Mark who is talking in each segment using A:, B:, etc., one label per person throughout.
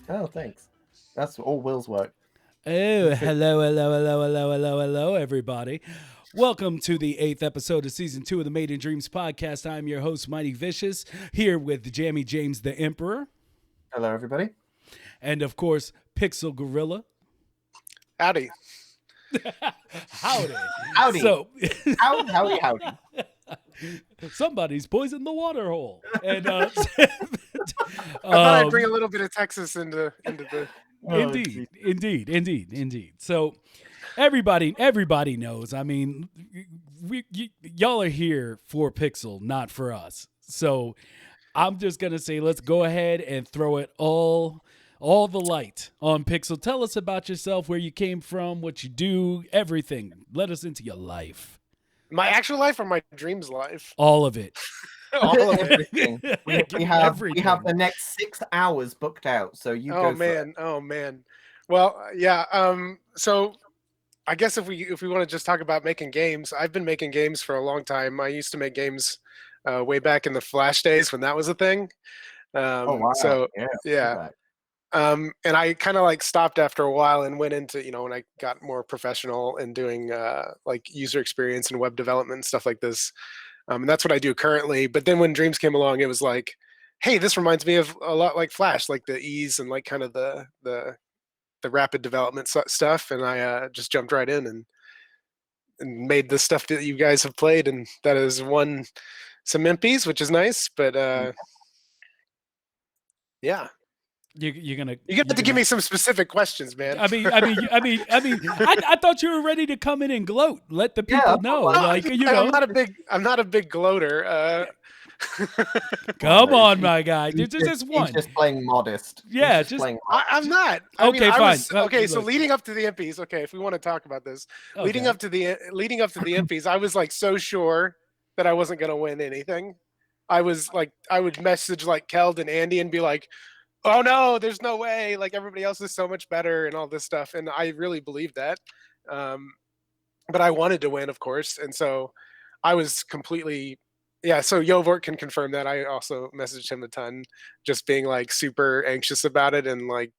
A: Oh, thanks. That's all Will's work.
B: Oh, hello, everybody. Welcome to the 8th episode of Season 2 of the Made in Dreams podcast. I'm your host, Mighty Vicious, here with Jammy James the Emperor.
A: Hello, everybody.
B: And, of course, Pixel Gorilla.
C: Howdy.
B: Howdy.
A: Howdy.
B: So,
A: howdy.
B: Somebody's poisoned the water hole. And
C: I thought I'd bring a little bit of Texas into the.
B: Indeed. So everybody knows. I mean, y'all are here for Pixel, not for us. So I'm just gonna say, let's go ahead and throw it all the light on Pixel. Tell us about yourself, where you came from, what you do, everything. Let us into your life.
C: My actual life or my dreams life?
B: All of it.
C: All of
A: Everything. We have the next 6 hours booked out, so you go.
C: Oh man. Well, yeah. So I guess if we want to just talk about making games, I've been making games for a long time. I used to make games way back in the Flash days when that was a thing.
A: Oh wow!
C: So yeah. And I kind of like stopped after a while and went into, when I got more professional and doing like user experience and web development and stuff like this. And that's what I do currently. But then when Dreams came along, it was like, hey, this reminds me of a lot like Flash, like the ease and like kind of the rapid development stuff. And I just jumped right in and made the stuff that you guys have played. And that has won some Impys, which is nice. But yeah.
B: You're gonna
C: have to give me some specific questions, man.
B: I thought you were ready to come in and gloat. Let the people know.
C: I'm not a big gloater.
B: Come on, my guy. Just one.
A: He's just playing modest.
B: Yeah,
C: I'm not.
B: Fine.
C: So leading up to the Impys. Okay, if we want to talk about this, leading up to the Impys, I was like so sure that I wasn't going to win anything. I would message like Keld and Andy and be like, oh no, there's no way, like everybody else is so much better and all this stuff. And I really believed that. But I wanted to win, of course. And so I was completely, so Yovort can confirm that. I also messaged him a ton, just being like super anxious about it. And like,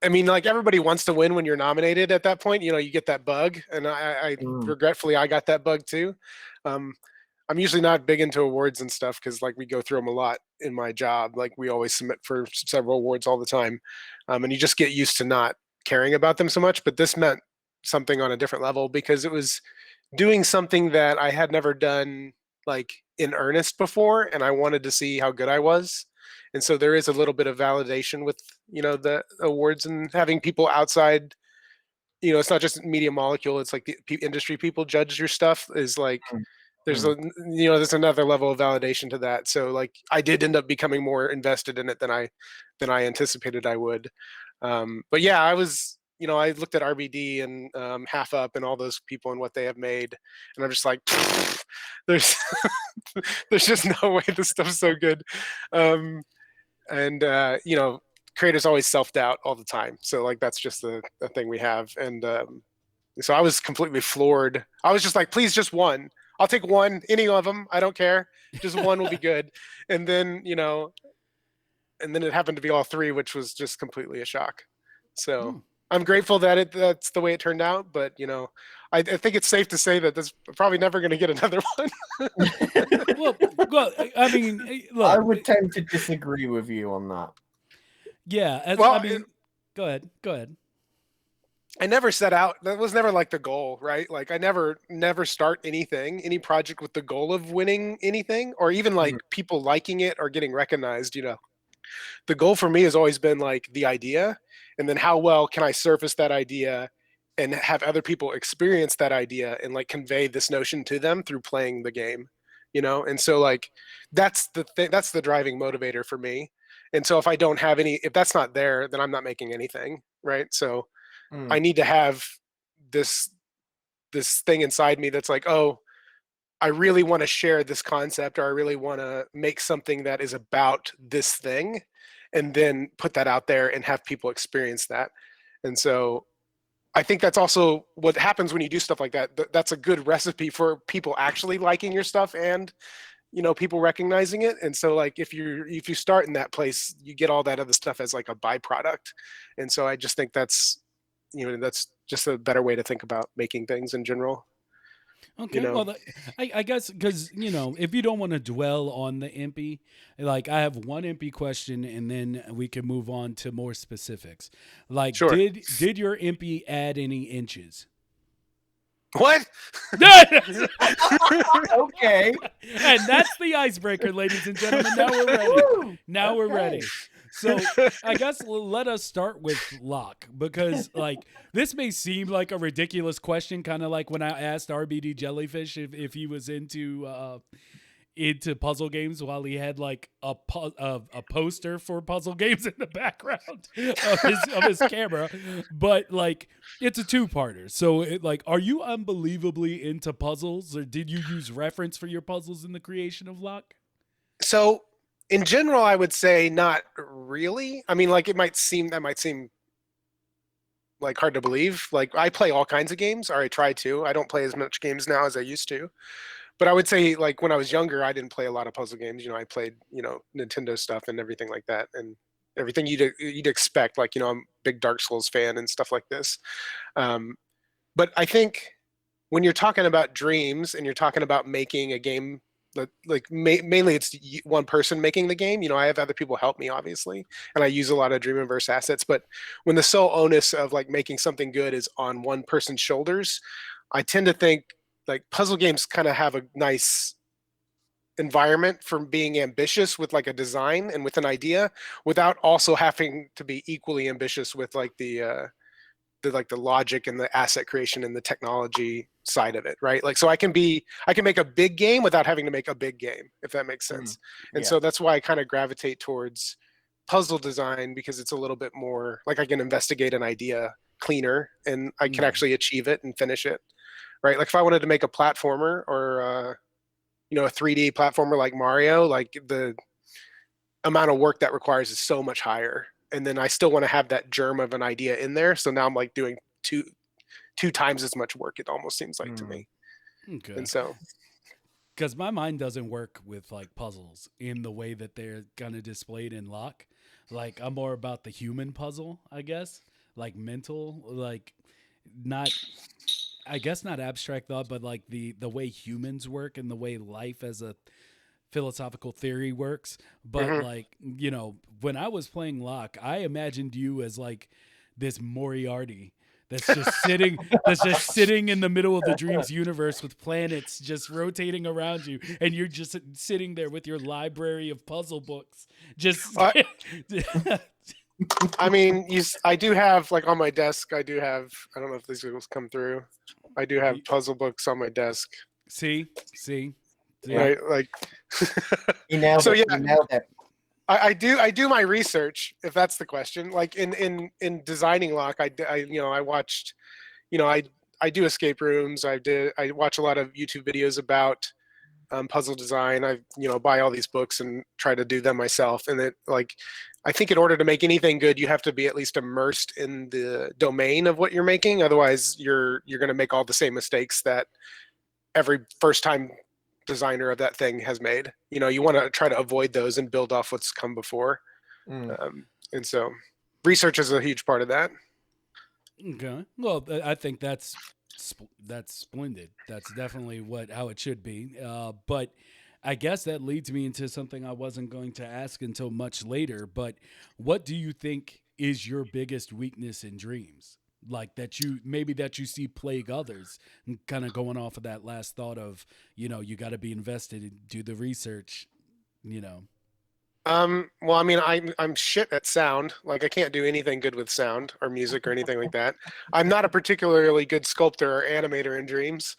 C: I mean, like everybody wants to win when you're nominated at that point, you get that bug. And I regretfully, I got that bug too. I'm usually not big into awards and stuff because like we go through them a lot in my job. Like we always submit for several awards all the time. And you just get used to not caring about them so much. But this meant something on a different level because it was doing something that I had never done like in earnest before. And I wanted to see how good I was. And so there is a little bit of validation with, the awards and having people outside, it's not just Media Molecule. It's like the industry people judge your stuff is like, there's there's another level of validation to that. So like I did end up becoming more invested in it than I anticipated I would. But yeah, I was, I looked at RBD and Half Up and all those people and what they have made. And I'm just like, there's just no way this stuff's so good. Creators always self-doubt all the time. So like, that's just the thing we have. And so I was completely floored. I was just like, please, just one. I'll take one, any of them. I don't care. Just one will be good. And then, and then it happened to be all three, which was just completely a shock. So I'm grateful that that's the way it turned out. But, I think it's safe to say that that's probably never going to get another one.
B: well, I mean, look,
A: I would tend to disagree with you on that.
B: Yeah. Go ahead.
C: I never set out. That was never like the goal, right? Like I never start any project with the goal of winning anything or even like people liking it or getting recognized, The goal for me has always been like the idea and then how well can I surface that idea and have other people experience that idea and like convey this notion to them through playing the game. you know? And so like that's the driving motivator for me. And so if I don't have if that's not there, then I'm not making anything, right? So I need to have this thing inside me that's like, oh, I really want to share this concept, or I really want to make something that is about this thing, and then put that out there and have people experience that. And so I think that's also what happens when you do stuff like that. That's a good recipe for people actually liking your stuff and, you know, people recognizing it. And so like if you start in that place, you get all that other stuff as like a byproduct. And so I just think that's, you know, that's just a better way to think about making things in general.
B: Okay,
C: You know,
B: well, I guess because you know, if you don't want to dwell on the Impy, like I have one Impy question, and then we can move on to more specifics. Like,
C: sure.
B: did your Impy add any inches?
C: What?
A: Okay.
B: And that's the icebreaker, ladies and gentlemen. Now we're ready. Now we're ready. So I guess let us start with Locke, because like this may seem like a ridiculous question, kind of like when I asked RBD Jellyfish if he was into puzzle games, while he had like a poster for puzzle games in the background of his camera. But like it's a two-parter. So like, are you unbelievably into puzzles, or did you use reference for your puzzles in the creation of Locke?
C: So in general, I would say not really. I mean, like that might seem like hard to believe. Like I play all kinds of games, or I try to. I don't play as much games now as I used to. But I would say like when I was younger, I didn't play a lot of puzzle games. You know, I played, you know, Nintendo stuff and everything like that, and everything you'd expect. Like, you know, I'm a big Dark Souls fan and stuff like this. But I think when you're talking about dreams and you're talking about making a game, mainly it's one person making the game. You know, I have other people help me, obviously, and I use a lot of Dreamverse assets. But when the sole onus of like making something good is on one person's shoulders, I tend to think like puzzle games kind of have a nice environment for being ambitious with like a design and with an idea, without also having to be equally ambitious with like the logic and the asset creation and the technology side of it, right? Like, so I can make a big game without having to make a big game, if that makes sense. And so that's why I kind of gravitate towards puzzle design, because it's a little bit more like I can investigate an idea cleaner and I can actually achieve it and finish it, right? Like if I wanted to make a platformer or you know, a 3D platformer like Mario, like the amount of work that requires is so much higher. And then I still want to have that germ of an idea in there. So now I'm like doing two times as much work, it almost seems like to me.
B: Okay.
C: And so
B: because my mind doesn't work with like puzzles in the way that they're kind of displayed in Locke. Like I'm more about the human puzzle, I guess, like mental, like not, I guess not abstract thought, but like the way humans work and the way life as a philosophical theory works. But like, you know, when I was playing Locke, I imagined you as like this Moriarty that's just sitting in the middle of the dreams universe with planets just rotating around you, and you're just sitting there with your library of puzzle books just
C: I mean, I do have like on my desk, I don't know if these will come through, I do have puzzle books on my desk.
B: See
C: right, like
A: so yeah, you nailed it.
C: I do my research, if that's the question. Like in designing Locke, I watched, you know, I do escape rooms. I watch a lot of YouTube videos about puzzle design. I buy all these books and try to do them myself. And it like, I think in order to make anything good, you have to be at least immersed in the domain of what you're making. Otherwise, you're going to make all the same mistakes that every first time designer of that thing has made. You know, you want to try to avoid those and build off what's come before. And so research is a huge part of that.
B: Okay. Well, I think that's splendid. That's definitely how it should be. But I guess that leads me into something I wasn't going to ask until much later. But what do you think is your biggest weakness in dreams? Like that you see plague others, and kind of going off of that last thought of, you know, you got to be invested and do the research, you know.
C: Well, I mean, I'm shit at sound. Like I can't do anything good with sound or music or anything like that. I'm not a particularly good sculptor or animator in dreams.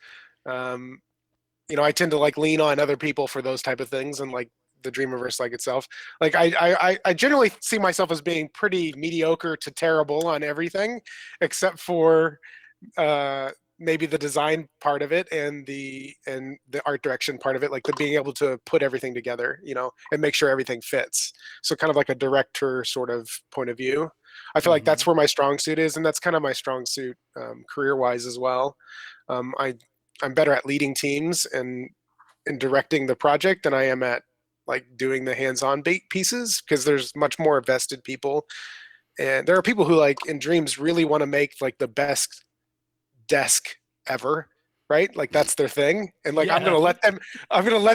C: I tend to like lean on other people for those type of things, and like the Dreamiverse like itself. Like I generally see myself as being pretty mediocre to terrible on everything, except for maybe the design part of it and the art direction part of it, like the being able to put everything together, and make sure everything fits. So kind of like a director sort of point of view. I feel like that's where my strong suit is, and that's kind of my strong suit career-wise as well. I'm better at leading teams and directing the project than I am at like doing the hands-on pieces, because there's much more vested people, and there are people who like in Dreams really want to make like the best desk ever, right? Like that's their thing, and like I'm gonna let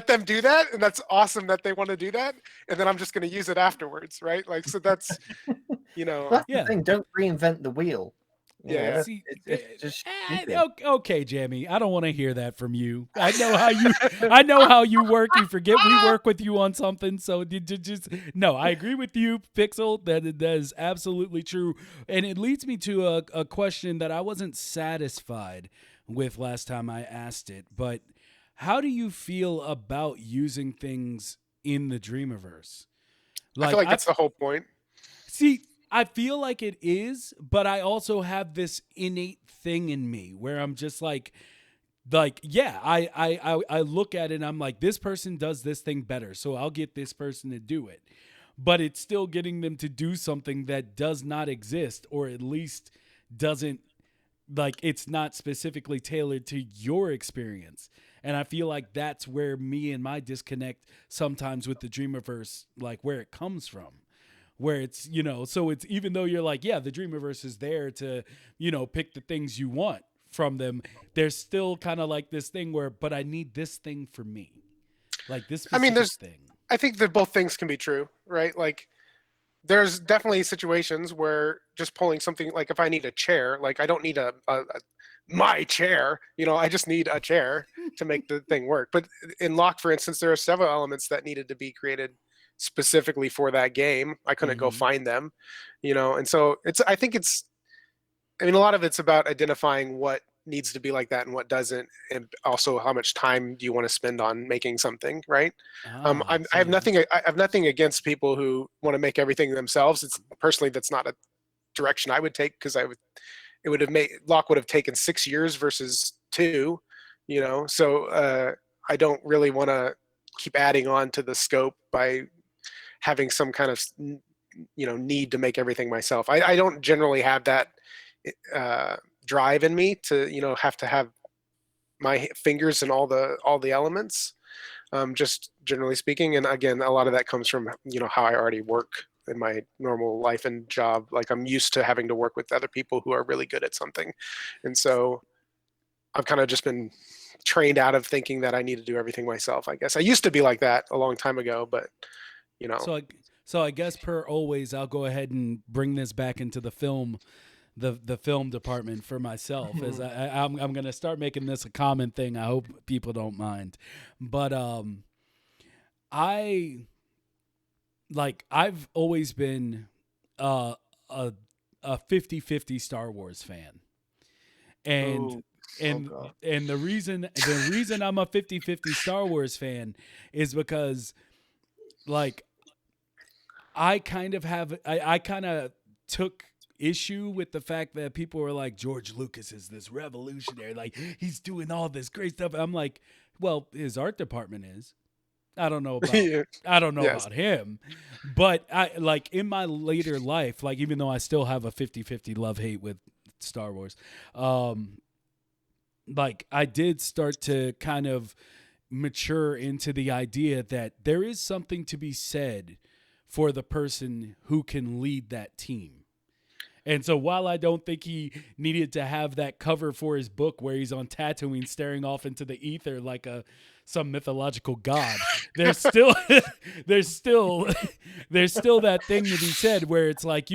C: them do that, and that's awesome that they want to do that, and then I'm just gonna use it afterwards, right? Like, so that's
A: that's the thing. Don't reinvent the wheel.
C: Yeah.
B: See,
A: it's just
B: okay, Jamie. I don't want to hear that from you. I know how you work. You forget we work with you on something. So just no. I agree with you, Pixel. That is absolutely true, and it leads me to a question that I wasn't satisfied with last time I asked it. But how do you feel about using things in the Dreamiverse?
C: I feel like that's the whole point.
B: See, I feel like it is, but I also have this innate thing in me where I'm just like, yeah, I look at it and I'm like, this person does this thing better, so I'll get this person to do it. But it's still getting them to do something that does not exist, or at least doesn't, like, it's not specifically tailored to your experience. And I feel like that's where me and my disconnect sometimes with the Dreamiverse, like where it comes from. Where it's, so it's, even though you're like, yeah, the Dreamiverse is there to, pick the things you want from them, there's still kind of like this thing where, but I need this thing for me. Like this specific thing.
C: I think that both things can be true, right? Like there's definitely situations where just pulling something, like if I need a chair, like I don't need my chair, I just need a chair to make the thing work. But in Lock, for instance, there are several elements that needed to be created specifically for that game. I couldn't go find them, and so I think a lot of it's about identifying what needs to be like that and what doesn't, and also how much time do you want to spend on making something, right? I have nothing against people who want to make everything themselves. It's personally, that's not a direction I would take, because Lock would have taken 6 years versus 2, so I don't really want to keep adding on to the scope by having some kind of need to make everything myself. I don't generally have that drive in me to have to have my fingers in all the elements, just generally speaking. And again, a lot of that comes from how I already work in my normal life and job. Like I'm used to having to work with other people who are really good at something, and so I've kind of just been trained out of thinking that I need to do everything myself. I guess I used to be like that a long time ago, but
B: So I guess per always, I'll go ahead and bring this back into the film, the film department for myself, as I'm going to start making this a common thing. I hope people don't mind, but I've always been a 50-50 Star Wars fan, and the reason I'm a 50-50 Star Wars fan is because, like, I kind of took issue with the fact that people were like, George Lucas is this revolutionary, like he's doing all this great stuff. I'm like, well, his art department is. I don't know about him, but I, like, in my later life, like, even though I still have a 50-50 love-hate with Star Wars, like, I did start to kind of mature into the idea that there is something to be said for the person who can lead that team. And so while I don't think he needed to have that cover for his book where he's on Tatooine staring off into the ether like some mythological god, there's still that thing to be said where it's like,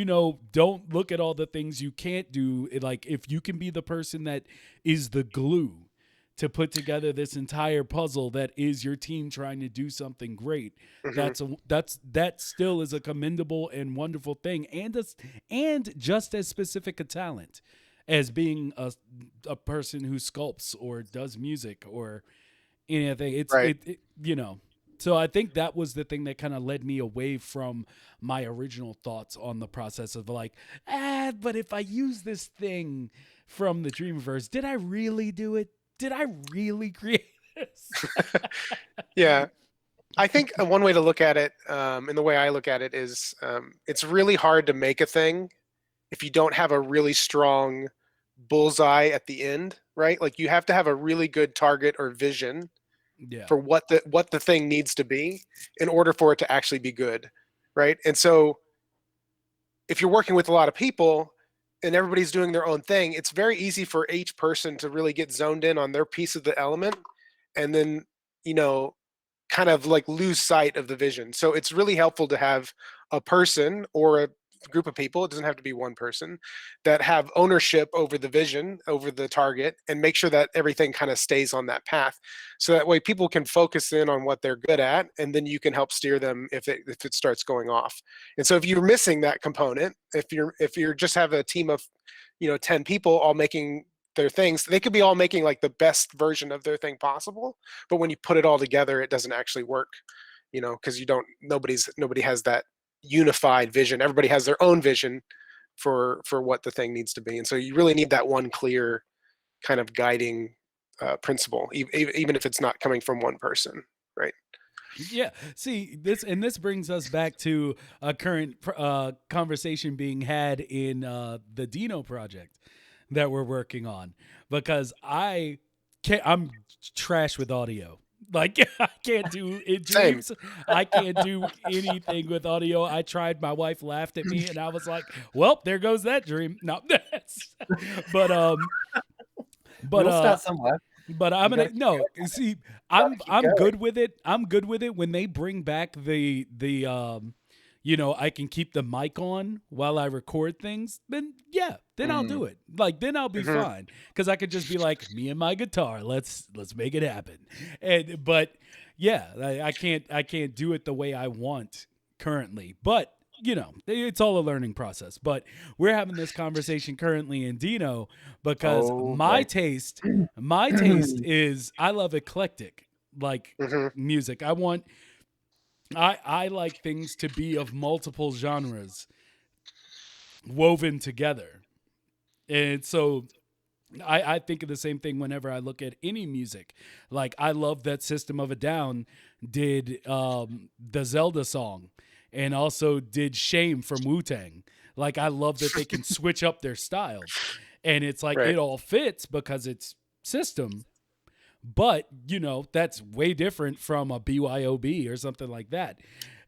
B: don't look at all the things you can't do. Like, if you can be the person that is the glue to put together this entire puzzle that is your team trying to do something great, that still is a commendable and wonderful thing, and just as specific a talent as being a person who sculpts or does music or anything. It's
C: Right.
B: you know. So I think that was the thing that kind of led me away from my original thoughts on the process of like, but if I use this thing from the Dreamverse, did I really do it? Did I really create this?
C: Yeah. I think one way to look at it, and the way I look at it is, it's really hard to make a thing if you don't have a really strong bullseye at the end, right? Like you have to have a really good target or vision
B: Yeah.
C: for what the thing needs to be in order for it to actually be good, right? And so if you're working with a lot of people and everybody's doing their own thing, it's very easy for each person to really get zoned in on their piece of the element and then, you know, kind of like lose sight of the vision. So it's really helpful to have a person or a group of people, it doesn't have to be one person, that have ownership over the vision, over the target, and make sure that everything kind of stays on that path. So that way people can focus in on what they're good at, and then you can help steer them if it starts going off. And so if you're missing that component, if you're just have a team of 10 people all making their things, they could be all making like the best version of their thing possible, but when you put it all together it doesn't actually work, because nobody has that unified vision. Everybody has their own vision for what the thing needs to be, and so you really need that one clear kind of guiding principle, even if it's not coming from one person, right?
B: Yeah. See, this brings us back to a current conversation being had in the Dino project that we're working on, because I'm trash with audio. Like I can't do it
C: Same.
B: dreams. I can't do anything with audio. I tried. My wife laughed at me, and I was like, "Well, there goes that dream." No, but
A: We'll start somewhere.
B: but I'm
A: You
B: gonna
A: gotta keep
B: no.
A: going.
B: See,
A: Gotta keep
B: I'm
A: going.
B: good with it. I'm good with it when they bring back the I can keep the mic on while I record things. Then yeah, then I'll do it. Like then I'll be
C: Mhm.
B: fine, because I could just be like, me and my guitar. Let's make it happen. But yeah, I can't do it the way I want currently. But it's all a learning process. But we're having this conversation currently in Dino because
A: Oh,
B: my
A: boy.
B: taste is I love eclectic like
C: Mhm.
B: music. I like things to be of multiple genres woven together. And so I think of the same thing whenever I look at any music. Like I love that System of a Down did the Zelda song and also did Shame from Wu-Tang. Like I love that they can switch up their styles. And it's like
C: Right.
B: it all fits because it's System, but that's way different from a BYOB or something like that.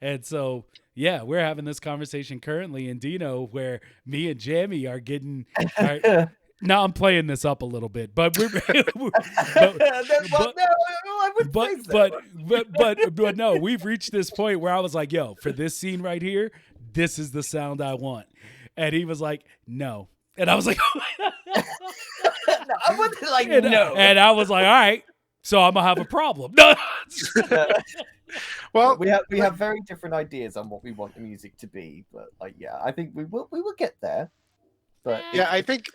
B: And so yeah, we're having this conversation currently in Dino where me and Jamie are getting now I'm playing this up a little bit, but we're but
A: Well, no, I wouldn't say so.
B: but no, we've reached this point where I was like, yo, for this scene right here, this is the sound I want. And he was like, no. And I was like,
A: No, I wouldn't like no.
B: And I was like, all right, so I'm gonna have a problem. No.
C: Well,
A: we have very different ideas on what we want the music to be, but like yeah, I think we will get there. But
C: yeah, I think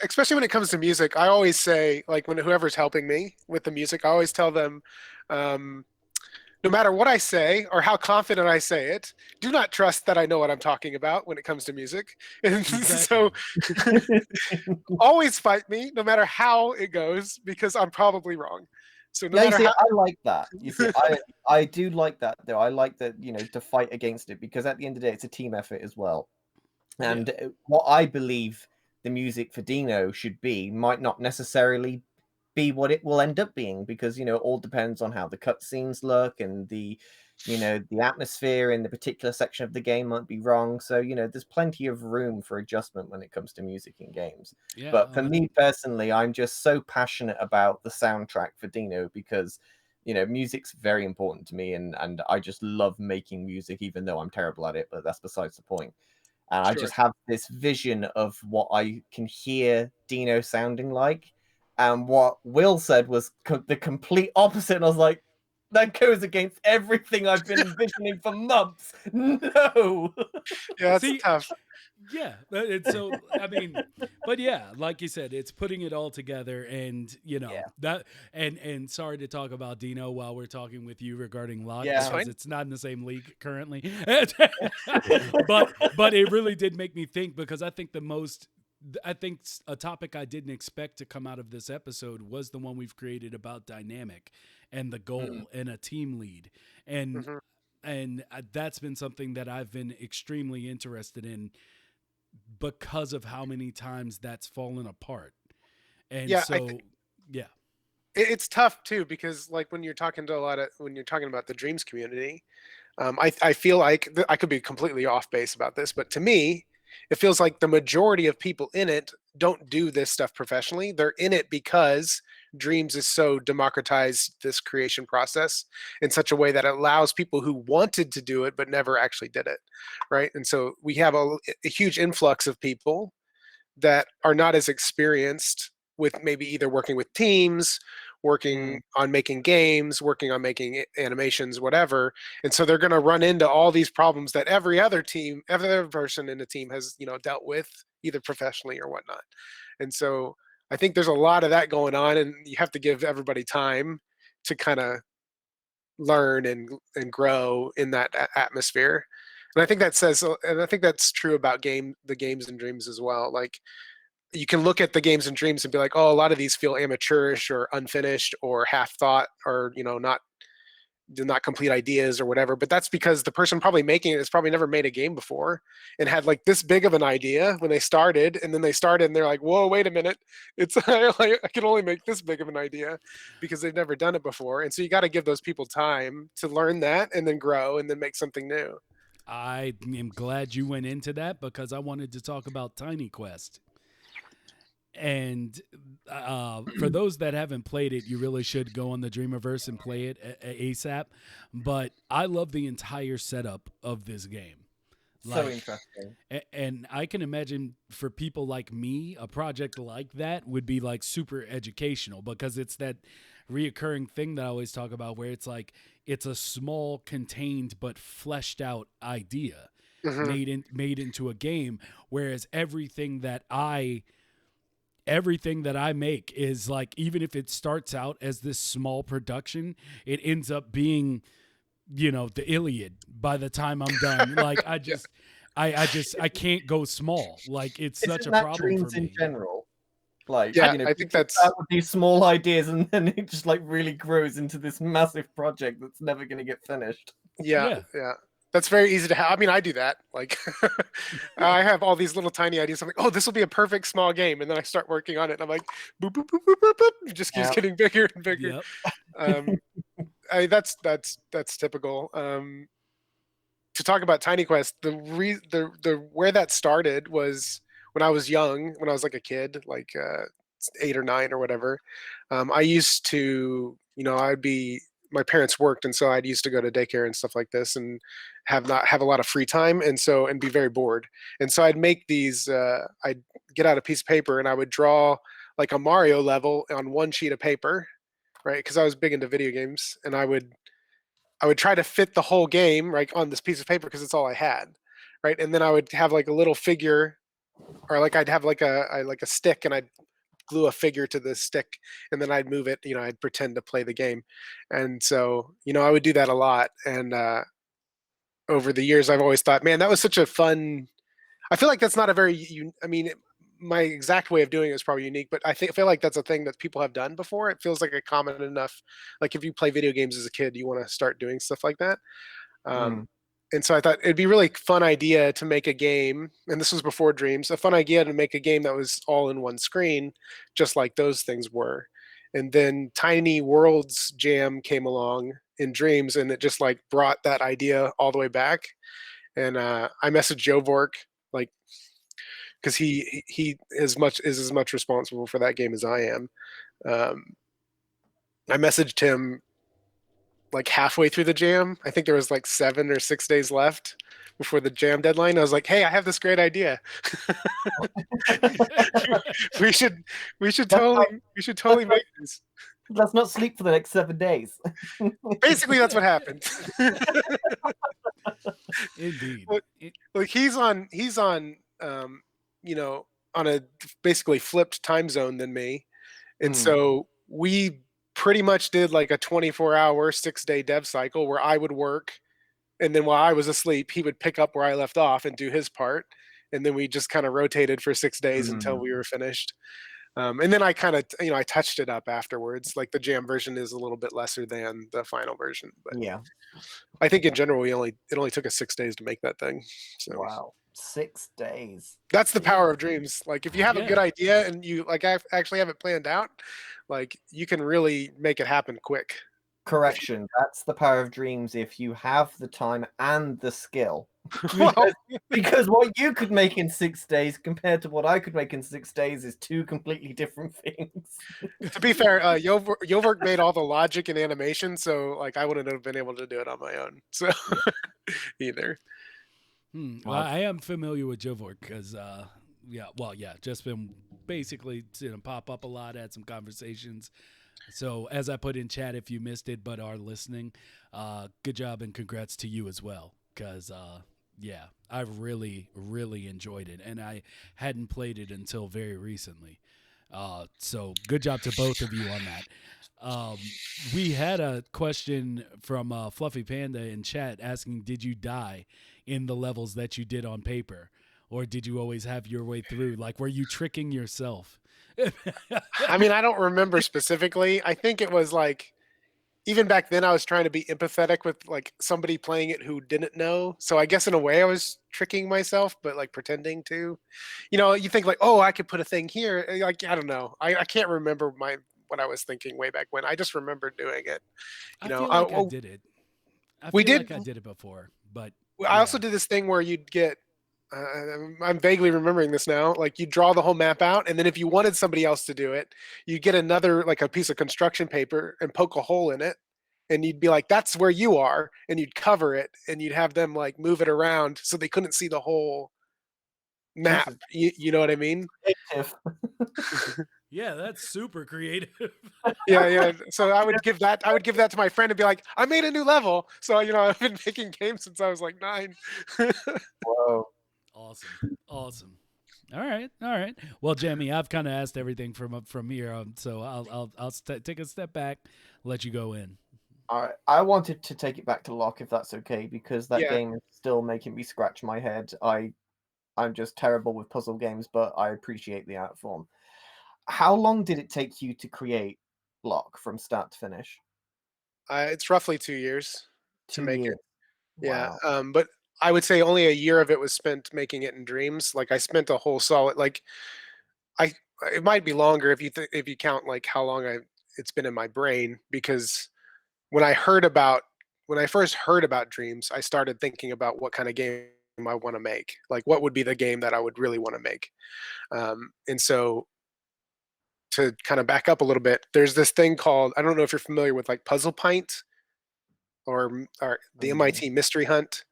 C: especially when it comes to music, I always say, like, when whoever's helping me with the music, I always tell them, no matter what I say or how confident I say it, do not trust that I know what I'm talking about when it comes to music. And so always fight me, no matter how it goes, because I'm probably wrong. So no matter how...
A: I like that. You see, I do like that though. I like that, to fight against it, because at the end of the day, it's a team effort as well. And what I believe the music for Dino should be might not necessarily be what it will end up being, because it all depends on how the cutscenes look, and the atmosphere in the particular section of the game might be wrong. So there's plenty of room for adjustment when it comes to music in games.
B: Yeah,
A: but for me personally, I'm just so passionate about the soundtrack for Dino, because music's very important to me, and I just love making music, even though I'm terrible at it, but that's besides the point. And I just have this vision of what I can hear Dino sounding like. And what Will said was the complete opposite. And I was like, that goes against everything I've been envisioning for months. No.
C: Yeah, that's tough.
B: Yeah, and so I mean, but yeah, like you said, it's putting it all together, and
A: Yeah.
B: that, and sorry to talk about Dino while we're talking with you regarding luck
C: It's
A: Yeah.
B: because
C: fine.
B: it's not in the same league currently, but it really did make me think because I think a topic I didn't expect to come out of this episode was the one we've created about dynamic and the goal and a team lead, and
C: Mhm.
B: that's been something that I've been extremely interested in because of how many times that's fallen apart. And
C: Yeah,
B: so, yeah.
C: it's tough too because like when you're talking to when you're talking about the dreams community, I feel like I could be completely off base about this, but to me, it feels like the majority of people in it don't do this stuff professionally. They're in it because Dreams is so democratized this creation process in such a way that it allows people who wanted to do it but never actually did it, right? And so we have a huge influx of people that are not as experienced with maybe either working with teams, working on making games, working on making animations, whatever. And so they're going to run into all these problems that every other team, every other person in the team has, dealt with either professionally or whatnot. And so I think there's a lot of that going on, and you have to give everybody time to kind of learn and grow in that atmosphere. And I think and I think that's true about the games and dreams as well. Like you can look at the games and dreams and be like, oh, a lot of these feel amateurish or unfinished or half thought or not complete ideas or whatever. But that's because the person probably making it has probably never made a game before and had like this big of an idea when they started, and then they started and they're like, whoa, wait a minute, it's I can only make this big of an idea because they've never done it before. And so you got to give those people time to learn that and then grow and then make something new.
B: I am glad you went into that because I wanted to talk about Tiny Quest. And for those that haven't played it, you really should go on the Dreamiverse and play it ASAP. But I love the entire setup of this game.
A: So interesting.
B: And I can imagine for people like me, a project like that would be like super educational because it's that reoccurring thing that I always talk about where it's like it's a small, contained but fleshed out idea made into a game, whereas everything that I make is like, even if it starts out as this small production, it ends up being, the Iliad by the time I'm done. Like I can't go small. Like it's such a problem
A: dreams
B: for me.
A: in general. Like,
C: Yeah, I think
A: people
C: that's
A: start with these small ideas and then it just like really grows into this massive project that's never going to get finished.
C: yeah. That's very easy to have. I mean, I do that. Like, I have all these little tiny ideas. I'm like, oh, this will be a perfect small game, and then I start working on it, and I'm like, boop boop boop boop boop boop. It just keeps getting bigger and bigger.
B: Yep.
C: That's typical. To talk about Tiny Quest, the where that started was when I was young, when I was like a kid, like 8 or 9 or whatever. I used to, I'd be my parents worked, and so I'd used to go to daycare and stuff like this, and not have a lot of free time, and be very bored. And so I'd make these. I'd get out a piece of paper and I would draw like a Mario level on one sheet of paper, right? Because I was big into video games, and I would try to fit the whole game right on this piece of paper because it's all I had, right? And then I would have like a little figure, or like I'd have like a stick, and I'd glue a figure to the stick, and then I'd move it. I'd pretend to play the game, and so I would do that a lot. And over the years, I've always thought, man, that was such a fun. I feel like that's not a very. I mean, my exact way of doing it is probably unique, but I feel like that's a thing that people have done before. It feels like a common enough. Like if you play video games as a kid, you want to start doing stuff like that. And so I thought it'd be really fun idea to make a game, and this was before Dreams, a fun idea to make a game that was all in one screen, just like those things were. And then Tiny Worlds Jam came along in Dreams, and it just like brought that idea all the way back. And I messaged Joe Vork, like, because he is as much responsible for that game as I am. I messaged him like halfway through the jam. I think there was like 7 or 6 days left before the jam deadline. I was like, "Hey, I have this great idea. we should totally make this."
A: Let's not sleep for the next 7 days.
C: Basically, that's what happened.
B: Indeed.
C: Like he's on you know, on a basically flipped time zone than me. And
A: Mm.
C: so we pretty much did like a 24-hour, 6-day dev cycle where I would work, and then while I was asleep, he would pick up where I left off and do his part. And then we just kind of rotated for 6 days until we were finished. And then I kind of, I touched it up afterwards. Like the jam version is a little bit lesser than the final version, but
A: Yeah.
C: I think in general, it only took us 6 days to make that thing. So
A: Wow. 6 days.
C: that's the power of dreams. Like if you have a good
B: Yeah.
C: idea and you like actually have it planned out, like you can really make it happen quick.
A: Correction. That's the power of dreams if you have the time and the skill.
C: Well,
A: Because what you could make in 6 days compared to what I could make in 6 days is two completely different things.
C: to be fair, Yovork made all the logic and animation, so like I wouldn't have been able to do it on my own. So either.
B: Well, I am familiar with Jovork because, just been basically pop up a lot, had some conversations. So as I put in chat, if you missed it but are listening, good job and congrats to you as well. Because, I've really, really enjoyed it. And I hadn't played it until very recently. So good job to both of you on that. We had a question from Fluffy Panda in chat asking, did you die in the levels that you did on paper? Or did you always have your way through? Like, were you tricking yourself?
C: I mean, I don't remember specifically. I think it was like, even back then I was trying to be empathetic with like somebody playing it who didn't know. So I guess in a way I was tricking myself, but like pretending to, you think like, oh, I could put a thing here. Like, I don't know. I can't remember what I was thinking way back when. I just remember doing it.
B: I feel like I did it. I
C: We
B: feel
C: did-
B: like I did it before, but
C: I also did this thing where you'd get, I'm vaguely remembering this now. Like you draw the whole map out, and then if you wanted somebody else to do it, you get another like a piece of construction paper and poke a hole in it, and you'd be like, "That's where you are," and you'd cover it, and you'd have them like move it around so they couldn't see the whole map. You know what I mean?
A: Creative.
B: Yeah, that's super creative.
C: Yeah. So I would give that to my friend and be like, "I made a new level." So I've been making games since I was like 9.
A: Whoa.
B: Awesome. All right. Well, Jamie, I've kind of asked everything from here, so I'll take a step back, let you go in.
A: All right. I wanted to take it back to Lock, if that's okay, because that
C: Yeah.
A: game is still making me scratch my head. I'm just terrible with puzzle games, but I appreciate the art form. How long did it take you to create Lock from start to finish?
C: It's roughly 2 years to
A: 2
C: make
A: years.
C: it. Yeah.
A: Wow.
C: But I would say only a year of it was spent making it in Dreams. Like I spent a whole solid I it might be longer if you count like how long it's been in my brain, because when I first heard about Dreams, I started thinking about what kind of game I want to make. Like what would be the game that I would really want to make. And so to kind of back up a little bit, there's this thing called, I don't know if you're familiar with like Puzzle Pint or the MIT Mystery Hunt.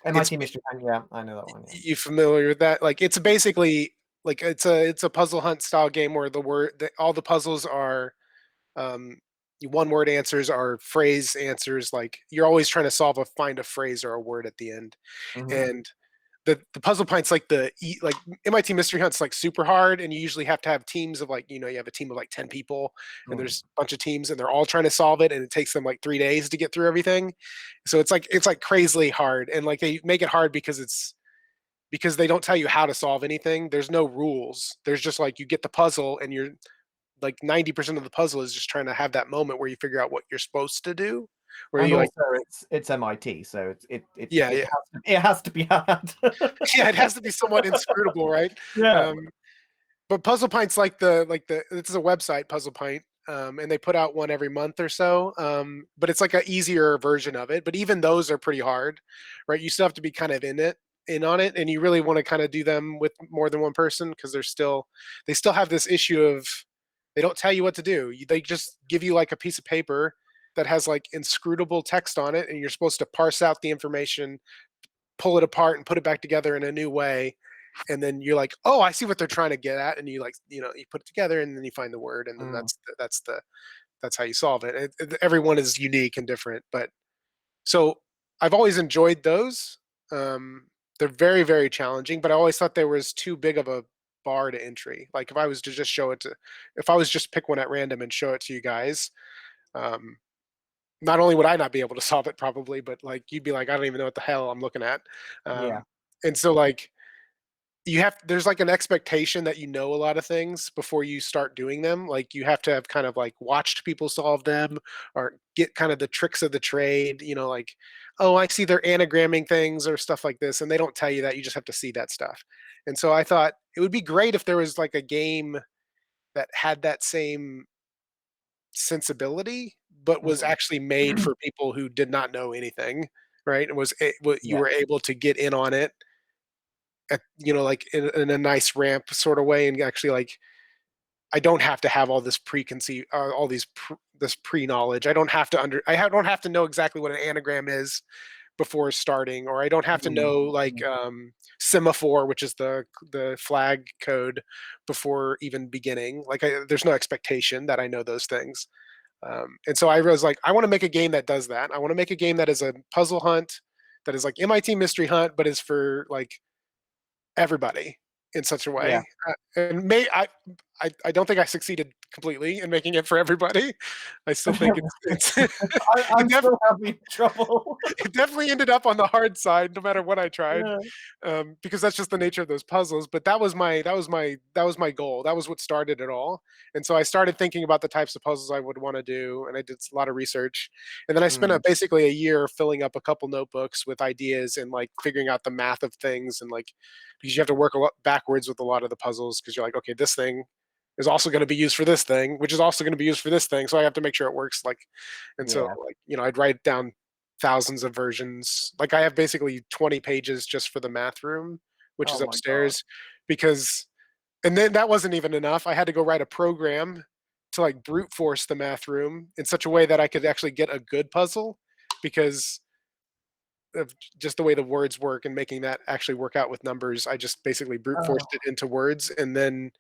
A: MIT Mystery Hunt, yeah, I know that one. Yeah.
C: You familiar with that? Like it's basically like it's a puzzle hunt style game where all the puzzles are um, one word answers are phrase answers. Like you're always trying to find a phrase or a word at the end.
A: Mhm.
C: And the puzzle pints like like MIT Mystery Hunt's like super hard, and you usually have to have teams of like, you have a team of like 10 people, and there's a bunch of teams and they're all trying to solve it, and it takes them like 3 days to get through everything. So it's like crazily hard, and like they make it hard because they don't tell you how to solve anything. There's no rules. There's just like you get the puzzle and you're like 90% of the puzzle is just trying to have that moment where you figure out what you're supposed to do. Where
A: And
C: you
A: also, it's MIT, so it
C: Yeah.
A: has to be hard.
C: Yeah, it has to be somewhat inscrutable, right?
A: Yeah.
C: But Puzzle Pint's like this is a website, Puzzle Pint, and they put out one every month or so. But it's like an easier version of it. But even those are pretty hard, right? You still have to be kind of in on it, and you really want to kind of do them with more than one person because they still have this issue of they don't tell you what to do. They just give you like a piece of paper that has like inscrutable text on it, and you're supposed to parse out the information, pull it apart, and put it back together in a new way. And then you're like, oh, I see what they're trying to get at, and you you put it together, and then you find the word, and then that's how you solve it. Everyone is unique and different, but so I've always enjoyed those. They're very, very challenging, but I always thought there was too big of a bar to entry. Like if I was to just if I was just pick one at random and show it to you guys, um, not only would I not be able to solve it probably, but like you'd be like, I don't even know what the hell I'm looking at.
A: Yeah.
C: And so like there's like an expectation that you know a lot of things before you start doing them. Like you have to have kind of like watched people solve them or get kind of the tricks of the trade, like, oh, I see they're anagramming things or stuff like this, and they don't tell you that. You just have to see that stuff. And so I thought it would be great if there was like a game that had that same sensibility, but was
A: Mhm.
C: actually made for people who did not know anything, right? And you
A: Yeah.
C: were able to get in on it like in a nice ramp sort of way, and actually like I don't have to have all this preconceived, all this pre knowledge. I don't have to know exactly what an anagram is before starting, or I don't have to
A: Mhm.
C: know like
A: Mhm.
C: semaphore, which is the flag code, before even beginning. Like there's no expectation that I know those things. And so I was like, I want to make a game that does that. I want to make a game that is a puzzle hunt, that is like MIT Mystery Hunt, but is for like everybody in such a
A: Yeah.
C: way. And I don't think I succeeded completely in making it for everybody. I still think it's
A: I'm
C: it, def-
A: still having trouble.
C: it definitely ended up on the hard side, no matter what I tried,
A: Yeah.
C: because that's just the nature of those puzzles. But that was my goal. That was what started it all. And so I started thinking about the types of puzzles I would want to do, and I did a lot of research. And then I spent
A: Mm.
C: basically a year filling up a couple notebooks with ideas and like figuring out the math of things, and like because you have to work a lot backwards with a lot of the puzzles, because you're like, okay, this thing is also going to be used for this thing, which is also going to be used for this thing. So I have to make sure it works. Like, and so
A: Yeah.
C: like I'd write down thousands of versions. Like I have basically 20 pages just for the math room, which is
A: Oh my god.
C: upstairs, because and then that wasn't even enough. I had to go write a program to like brute force the math room in such a way that I could actually get a good puzzle, because of just the way the words work and making that actually work out with numbers. I just basically brute forced
A: Oh,
C: it into words, and then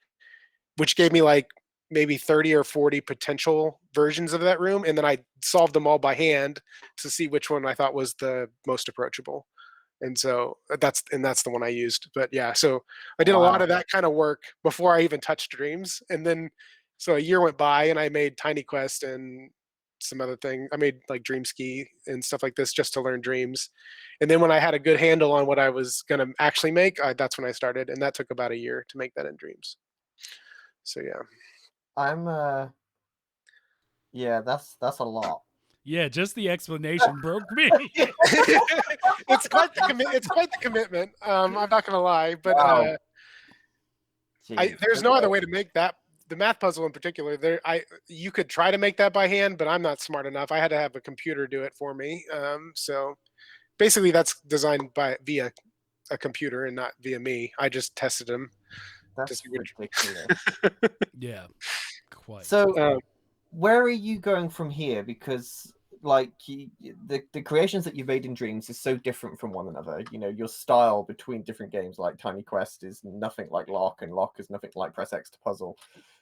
C: which gave me like maybe 30 or 40 potential versions of that room, and then I solved them all by hand to see which one I thought was the most approachable. And so that's the one I used. But yeah, so I did a lot
A: wow.
C: of that kind of work before I even touched Dreams. And then so a year went by and I made Tiny Quest and some other thing. I made like Dream Ski and stuff like this just to learn Dreams. And then when I had a good handle on what I was gonna actually make, that's when I started, and that took about a year to make that in Dreams. So yeah.
A: I'm yeah, that's a lot.
B: Yeah, just the explanation broke me.
C: It's quite the commitment. I'm not gonna lie, but
A: Wow. Jeez.
C: there's no other
A: Okay.
C: way to make that, the math puzzle in particular. You could try to make that by hand, but I'm not smart enough. I had to have a computer do it for me. So basically, that's designed via a computer and not via me. I just tested them to
A: That's
C: see
A: ridiculous.
C: which.
B: Yeah, quite.
A: So,
C: um,
A: where are you going from here? Because like the creations that you've made in Dreams is so different from one another. You know, your style between different games, like Tiny Quest, is nothing like Lock, and Lock is nothing like Press X to Puzzle.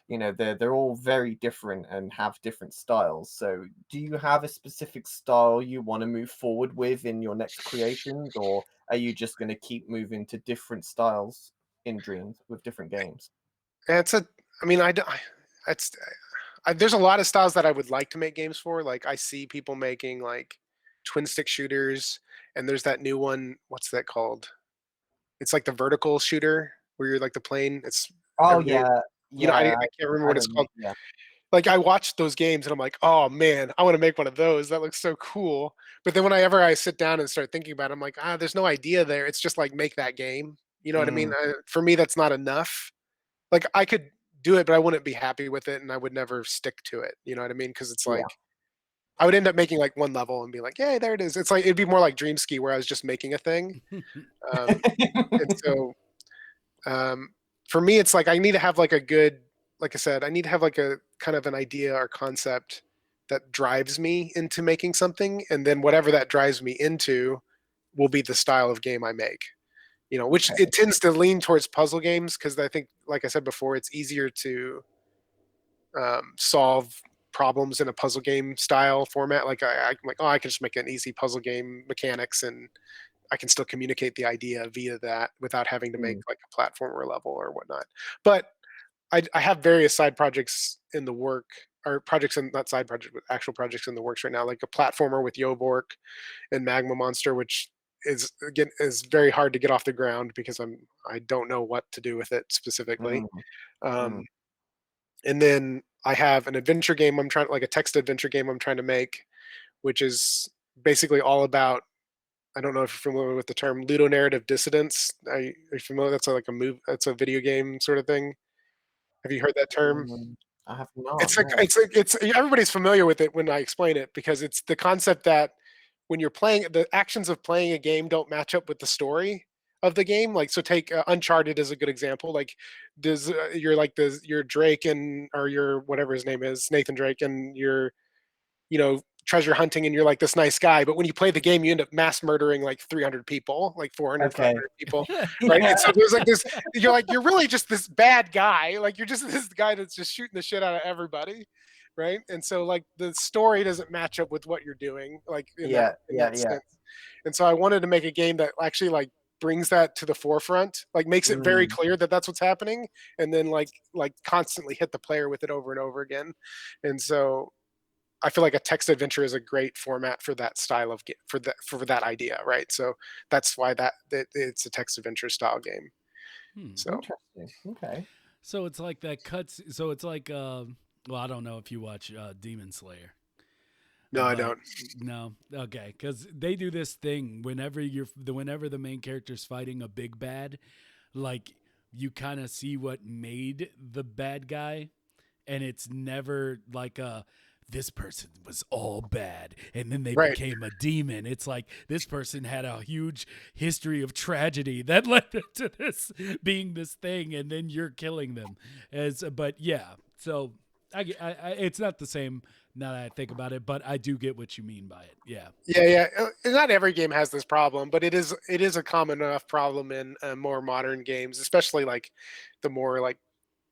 A: You know, they're all very different and have different styles. So, do you have a specific style you want to move forward with in your next creations, or are you just going to keep moving to different styles in Dreams with different games?
C: it's a. I mean, it's. There's a lot of styles that I would like to make games for. Like I see people making like twin stick shooters, and there's that new one. What's that called? It's like the vertical shooter where you're like the plane. It's
A: Oh
C: everybody.
A: yeah,
C: I
A: yeah.
C: can't remember
A: I
C: what it's
A: don't know.
C: called.
A: Yeah.
C: Like I watched those games and I'm like, oh man, I want to make one of those. That looks so cool. But then whenever I sit down and start thinking about it, I'm like, there's no idea there. It's just like make that game. You know what I mean?
A: Mm,
C: For me, that's not enough. Like I could do it, but I wouldn't be happy with it, and I would never stick to it. You know what I mean? Because it's
A: yeah.
C: like I would end up making like one level and be like, "Yay, there it is." It's like it'd be more like Dream Ski, where I was just making a thing. Um, and so um, for me, it's like I need to have like a good, like I said, I need to have like a kind of an idea or concept that drives me into making something, and then whatever that drives me into will be the style of game I make. Which
A: Okay.
C: it tends to lean towards puzzle games, because I think, like I said before, it's easier to solve problems in a puzzle game style format. Like I'm like, oh, I can just make an easy puzzle game mechanics, and I can still communicate the idea via that without having to make
A: Mm.
C: like a platformer level or whatnot. But I have various side projects in the work, or projects in not side projects, but actual projects in the works right now, like a platformer with Yovork and Magma Monster, which is again is very hard to get off the ground because I don't know what to do with it specifically.
A: Mm.
C: Um,
A: Mm.
C: and then I have an adventure game I'm trying, like a text adventure game I'm trying to make, which is basically all about. I don't know if you're familiar with the term ludonarrative dissidence. Are you familiar? That's like a move. That's a video game sort of thing. Have you heard that term?
A: I have not.
C: It's like
A: No.
C: everybody's familiar with it when I explain it because it's the concept that when you're playing, the actions of playing a game don't match up with the story of the game. Like, so take Uncharted as a good example. Like, does you're like you're Drake and or your whatever his name is, Nathan Drake, and you're treasure hunting and you're like this nice guy, but when you play the game you end up mass murdering like 300 people, like 400,
A: Okay.
C: 500 people, right?
A: Yeah.
C: And so there's like this, you're really just this bad guy, like you're just this guy that's just shooting the shit out of everybody, right? And so like the story doesn't match up with what you're doing, like in that
A: Yeah. Yeah. Yeah.
C: sense. And so I wanted to make a game that actually like brings that to the forefront, like makes it very
A: Mm.
C: clear that that's what's happening, and then like constantly hit the player with it over and over again. And so I feel like a text adventure is a great format for that style of for that idea, right? So that's why it's a text adventure style game. So
A: Interesting. Okay.
B: So it's like that cuts. So it's like, well, I don't know if you watch Demon Slayer,
C: no, I
B: but
C: don't.
B: no, okay, because they do this thing whenever the main character's fighting a big bad, like you kind of see what made the bad guy, and it's never like this person was all bad and then they
C: Right.
B: became a demon. It's like this person had a huge history of tragedy that led them to this being this thing, and then you're killing them. But yeah, so it's not the same now that I think about it, but I do get what you mean by it. Yeah.
C: Yeah, yeah. Not every game has this problem, but it is a common enough problem in more modern games, especially like the more like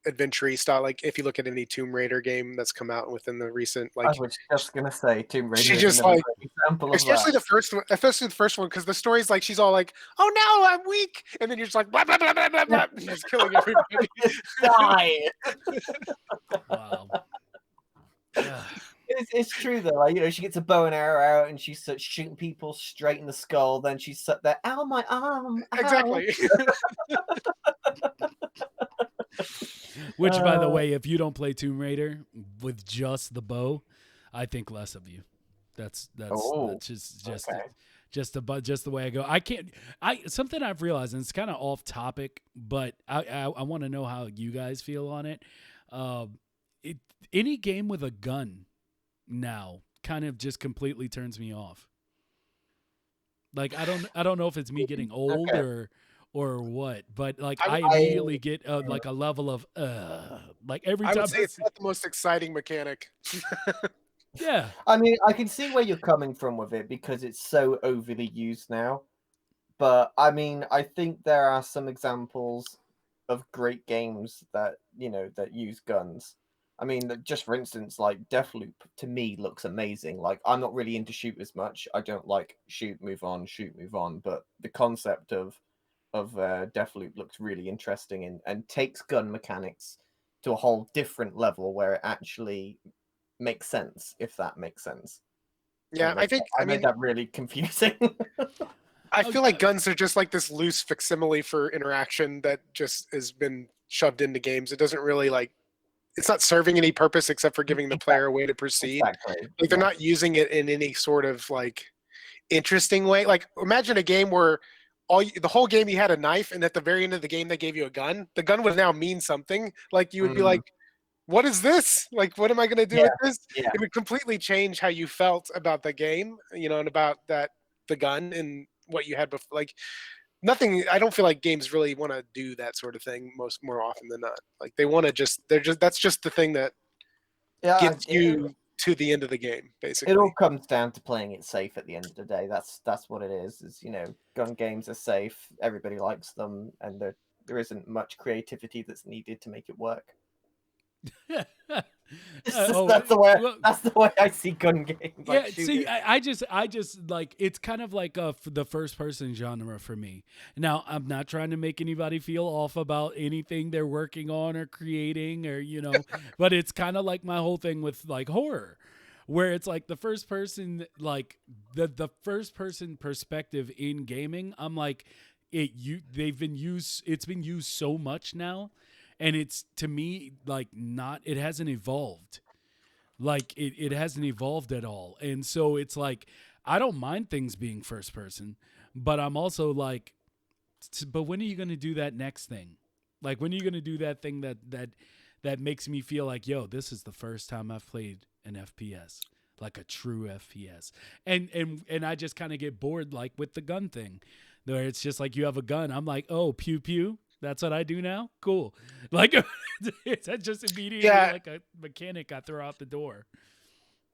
C: adventure style. Like if you look at any Tomb Raider game that's come out within the recent,
A: I
C: like
A: was just gonna say Tomb
C: she
A: Raider is
C: just
A: another
C: like,
A: great example of
C: especially
A: that.
C: the first one, because the story's like she's all like, "Oh no, I'm weak," and then you're just like, blah, blah, blah, blah, blah, blah, just killing everybody.
A: Just die.
B: Wow.
A: It's true though. Like, she gets a bow and arrow out and she starts shooting people straight in the skull. Then she's sat there, ow, my arm, ow.
C: Exactly.
B: Which, by the way, if you don't play Tomb Raider with just the bow, I think less of you. That's just
A: okay.
B: just the way I go. I can't. Something I've realized, and it's kind of off topic, but I want to know how you guys feel on it. Any game with a gun now kind of just completely turns me off. Like I don't know if it's me getting old
A: Okay.
B: or what, but like
C: I
B: I
C: would,
B: immediately get like a level of like every
C: I would
B: time
C: say it's not the most exciting mechanic.
B: yeah.
A: I mean, I can see where you're coming from with it because it's so overly used now. But I mean, I think there are some examples of great games that that use guns. I mean, just for instance, like Deathloop to me looks amazing. Like I'm not really into shooters much. I don't like shoot, move on, shoot, move on. But the concept of Deathloop looks really interesting and takes gun mechanics to a whole different level where it actually makes sense, if that makes sense.
C: Yeah, I think.
A: I
C: I
A: made
C: mean,
A: that really confusing.
C: I feel like guns are just like this loose facsimile for interaction that just has been shoved into games. It doesn't really like. It's not serving any purpose except for giving the player a way to proceed.
A: Exactly.
C: Like they're
A: Yeah.
C: not using it in any sort of like interesting way. Like imagine a game where the whole game you had a knife, and at the very end of the game they gave you a gun. The gun would now mean something. Like you would be
A: Mm,
C: like, "What is this? Like, what am I going to do
A: yeah.
C: with this?"
A: Yeah.
C: It would completely change how you felt about the game, and about the gun and what you had before. Like nothing. I don't feel like games really want to do that sort of thing more often than not. Like they want to that's just the thing that
A: Yeah.
C: gets you to the end of the game,
A: It all
C: basically.
A: comes down to playing it safe at the end of the day. That's what it is. Gun games are safe. Everybody likes them, and there isn't much creativity that's needed to make it work. That's the way I see gun games. Like
B: Yeah, see, I just like, it's kind of like the first person genre for me. Now, I'm not trying to make anybody feel off about anything they're working on or creating, or but it's kind of like my whole thing with like horror, where it's like the first person, like the first person perspective in gaming. I'm like, it's been used so much now, and it's, to me, like, not, it hasn't evolved. Like, it hasn't evolved at all. And so it's like, I don't mind things being first person, but I'm also like, but when are you going to do that next thing? Like, when are you going to do that thing that makes me feel like, yo, this is the first time I've played an FPS, like a true FPS. And I just kind of get bored, like with the gun thing, where it's just like, you have a gun. I'm like, oh, pew pew. That's what I do now? Cool. Like, it's just immediately like a mechanic I throw out the door.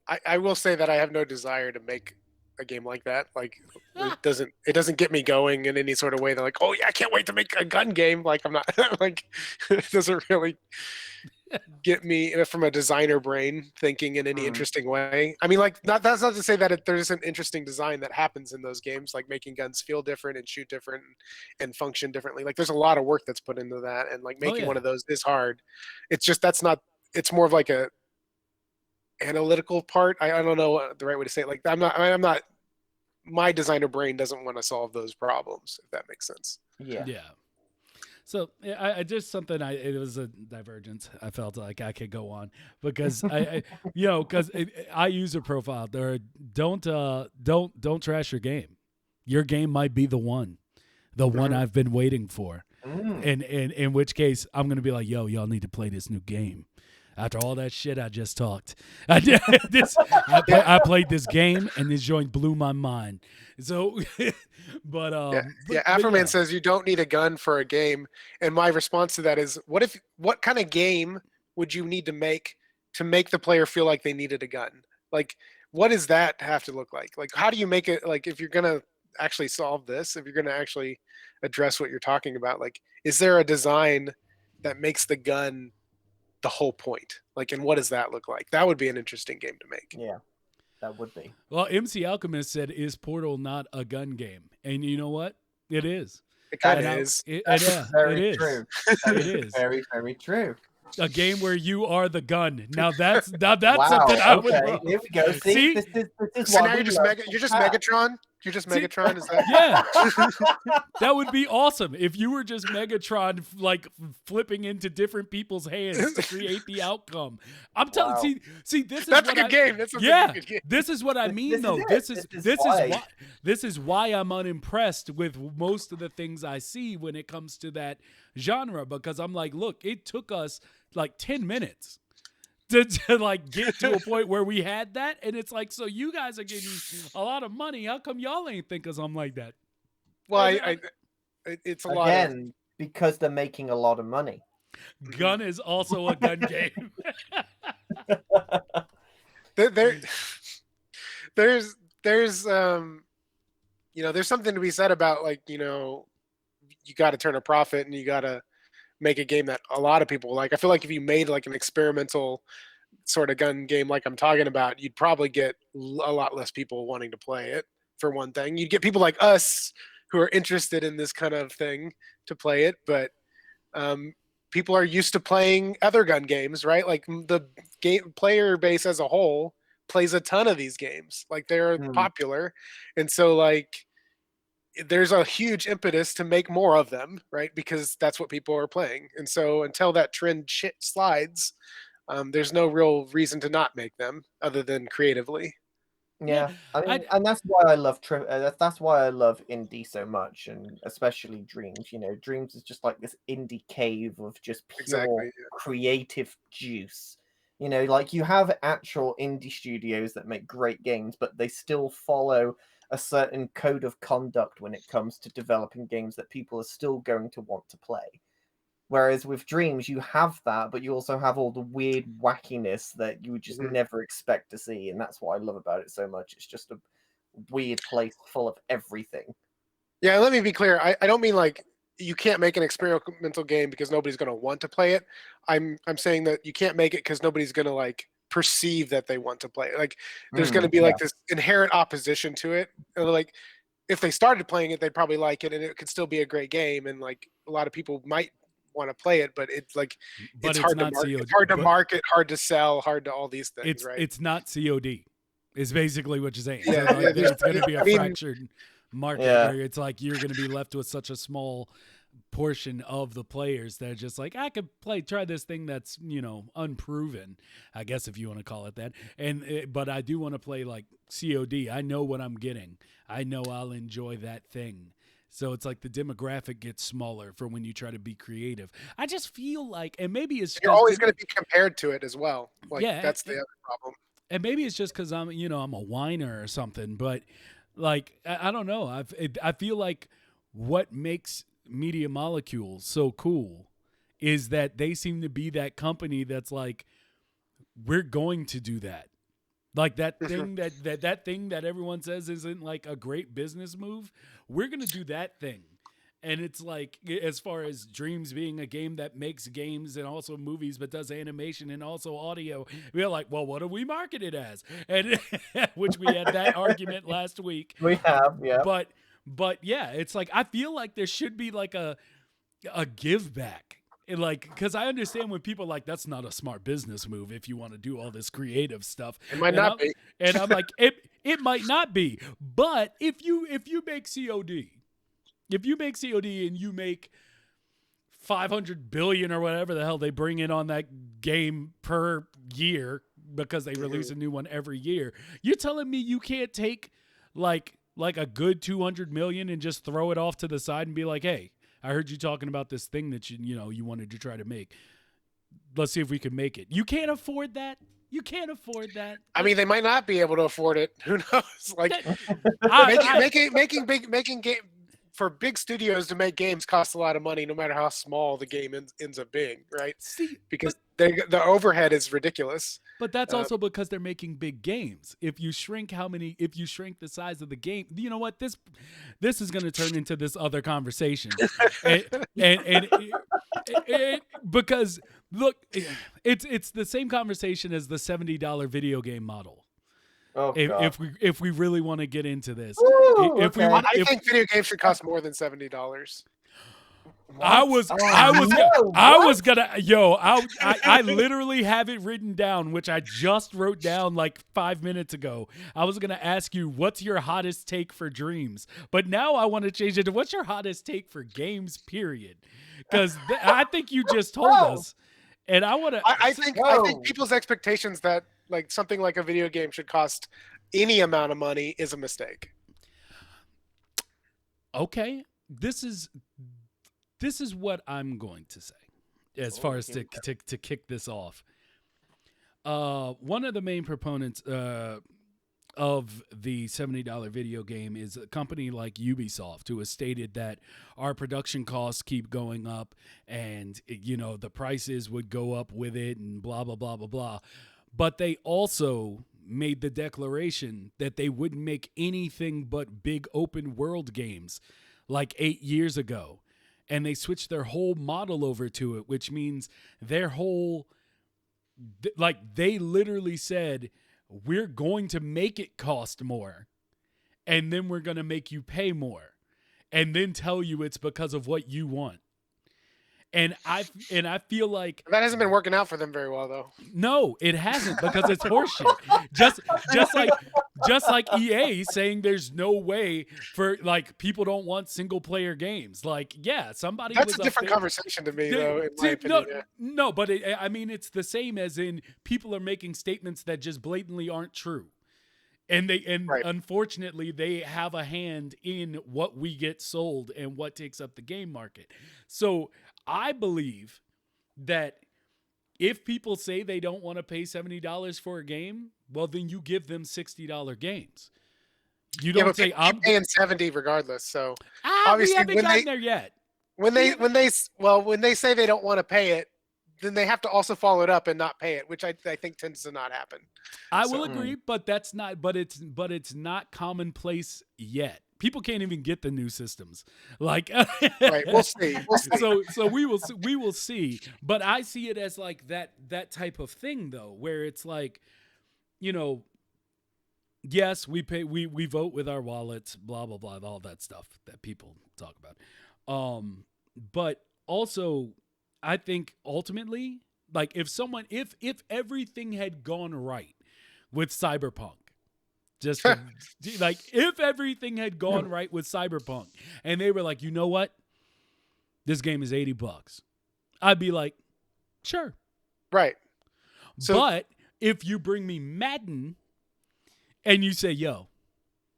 C: I will say that I have no desire to make a game like that. Like, it doesn't get me going in any sort of way. They're like, oh yeah, I can't wait to make a gun game. Like, I'm not like, it doesn't really get me from a designer brain thinking in any interesting way. I mean, like, that's not to say that there's an interesting design that happens in those games, like making guns feel different and shoot different and function differently. Like, there's a lot of work that's put into that, and like making one of those is hard. It's just, it's more of like a analytical part. I don't know the right way to say it. Like, I'm not my designer brain doesn't want to solve those problems, if that makes sense.
B: Yeah. So I just something it was a divergence. I felt like I could go on because because I use a profile there. Don't trash your game. Your game might be the one I've been waiting for. And in which case I'm gonna be like, yo, y'all need to play this new game. After all that shit I just talked, I played this game, and this joint blew my mind. So, but
C: Afroman says you don't need a gun for a game, and my response to that is, what kind of game would you need to make the player feel like they needed a gun? Like, what does that have to look like? Like, how do you make it, like, if you're gonna actually solve this, if you're gonna actually address what you're talking about, like, is there a design that makes the gun the whole point? Like, and what does that look like? That would be an interesting game to make.
A: Yeah, that would be.
B: Well, MC Alchemist said, is Portal not a gun game? And you know what? It is.
C: It kind of is.
A: True.
B: It is.
A: Very, very true.
B: A game where you are the gun. Now that's
A: Wow,
B: something I would love.
A: Here we go. See? This is
C: so now you're just Megatron? You're just Megatron? Is that?
B: Yeah. That would be awesome if you were just Megatron, like flipping into different people's hands to create the outcome. I'm telling see this is
C: that's a good game. That's a good game.
B: This is what I mean though. This is why I'm unimpressed with most of the things I see when it comes to that genre, because I'm like, look, it took us like 10 minutes to like get to a point where we had that, and it's like, so you guys are getting a lot of money. How come y'all ain't think of something like that?
C: Well, it's a lot
A: again because they're making a lot of money.
B: Gun is also a gun game.
C: There's there's something to be said about, like, you got to turn a profit, and you got to make a game that a lot of people like. I feel like if you made like an experimental sort of gun game like I'm talking about, you'd probably get a lot less people wanting to play it, for one thing. You'd get people like us who are interested in this kind of thing to play it, but people are used to playing other gun games, right? Like, the game player base as a whole plays a ton of these games. Like, they're popular, and so like there's a huge impetus to make more of them, right? Because that's what people are playing. And so until that trend slides, there's no real reason to not make them other than creatively.
A: Yeah, I mean, and that's why I love that's why I love indie so much, and especially Dreams. Dreams is just like this indie cave of just pure creative juice. Like, you have actual indie studios that make great games, but they still follow a certain code of conduct when it comes to developing games that people are still going to want to play. Whereas with Dreams, you have that, but you also have all the weird wackiness that you would just never expect to see, and that's what I love about it so much. It's just a weird place full of everything.
C: Yeah, let me be clear. I don't mean like you can't make an experimental game because nobody's going to want to play it. I'm saying that you can't make it because nobody's going to like perceive that they want to play it. Like there's going to be like this inherent opposition to it. And like if they started playing it, they'd probably like it, and it could still be a great game. And like a lot of people might want to play it, but it's like it's hard to market. It's hard to market, hard to sell, hard to all these things. Right?
B: It's not COD. Is basically what you're saying.
C: Yeah,
B: so like, it's going to be a fractured market where it's like you're going to be left with such a small portion of the players that are just like, I could try this thing that's, you know, unproven, I guess, if you want to call it that. But I do want to play like COD. I know what I'm getting. I know I'll enjoy that thing. So it's like the demographic gets smaller for when you try to be creative. I just feel like, and maybe it's
C: you're always going to be compared to it as well. Like that's the other problem.
B: And maybe it's just because I'm a whiner or something, but like I don't know. I feel like what makes Media Molecules so cool is that they seem to be that company that's like, we're going to do that. Like that thing that thing that everyone says isn't like a great business move. We're gonna do that thing. And it's like, as far as Dreams being a game that makes games and also movies, but does animation and also audio, we're like, well, what do we market it as? And which we had that argument last week.
A: We have, yeah.
B: But yeah, it's like, I feel like there should be like a give back. And like, because I understand when people are like, that's not a smart business move if you want to do all this creative stuff.
C: It might not be.
B: And I'm like, it might not be. But if you make COD, and you make 500 billion or whatever the hell they bring in on that game per year because they release a new one every year, you're telling me you can't take like a good 200 million and just throw it off to the side and be like, hey, I heard you talking about this thing that you wanted to try to make. Let's see if we can make it. You can't afford that. You can't afford that.
C: I mean, they might not be able to afford it. Who knows? Like making game for big studios to make games costs a lot of money, no matter how small the game ends up being, right? Because the overhead is ridiculous.
B: But that's also because they're making big games. If you shrink the size of the game, you know what? This is going to turn into this other conversation. and because look, it's the same conversation as the $70 video game model.
A: Oh,
B: if we really want to get into this,
A: Ooh,
C: I think video games should cost more than $70.
B: I literally have it written down, which I just wrote down like 5 minutes ago. I was gonna ask you, what's your hottest take for Dreams? But now I want to change it to, what's your hottest take for games, period? Because I think you just told us, and I want to.
C: I think people's expectations that like something like a video game should cost any amount of money is a mistake.
B: Okay, this is what I'm going to say as far as to kick this off. One of the main proponents of the $70 video game is a company like Ubisoft, who has stated that our production costs keep going up and, the prices would go up with it and blah, blah, blah, blah, blah. But they also made the declaration that they wouldn't make anything but big open world games like 8 years ago. And they switched their whole model over to it, which means their whole, they literally said, we're going to make it cost more, and then we're going to make you pay more, and then tell you it's because of what you want. And I feel like
C: that hasn't been working out for them very well, though.
B: No, it hasn't, because it's horseshit. just like EA saying there's no way for like people don't want single player games. Like, yeah, somebody.
C: That's a different conversation to me, though. In my opinion,
B: no, but it's the same as in people are making statements that just blatantly aren't true. And unfortunately, they have a hand in what we get sold and what takes up the game market. So I believe that if people say they don't want to pay $70 for a game, well, then you give them $60 games. You don't say I'm
C: paying $70 regardless. So
B: obviously, we haven't gotten there yet.
C: When they say they don't want to pay it, then they have to also follow it up and not pay it, which I think tends to not happen.
B: I will agree, but that's not. But it's not commonplace yet. People can't even get the new systems. Like,
C: right, we'll see. We'll see.
B: So we will see. But I see it as like that type of thing though, where it's like, yes, we pay, we vote with our wallets, blah blah blah, all that stuff that people talk about. But also, I think ultimately, like if everything had gone right with Cyberpunk, like if everything had gone right with Cyberpunk, and they were like, you know what, this game is $80, I'd be like, sure,
C: right. So,
B: but if you bring me Madden and you say, yo,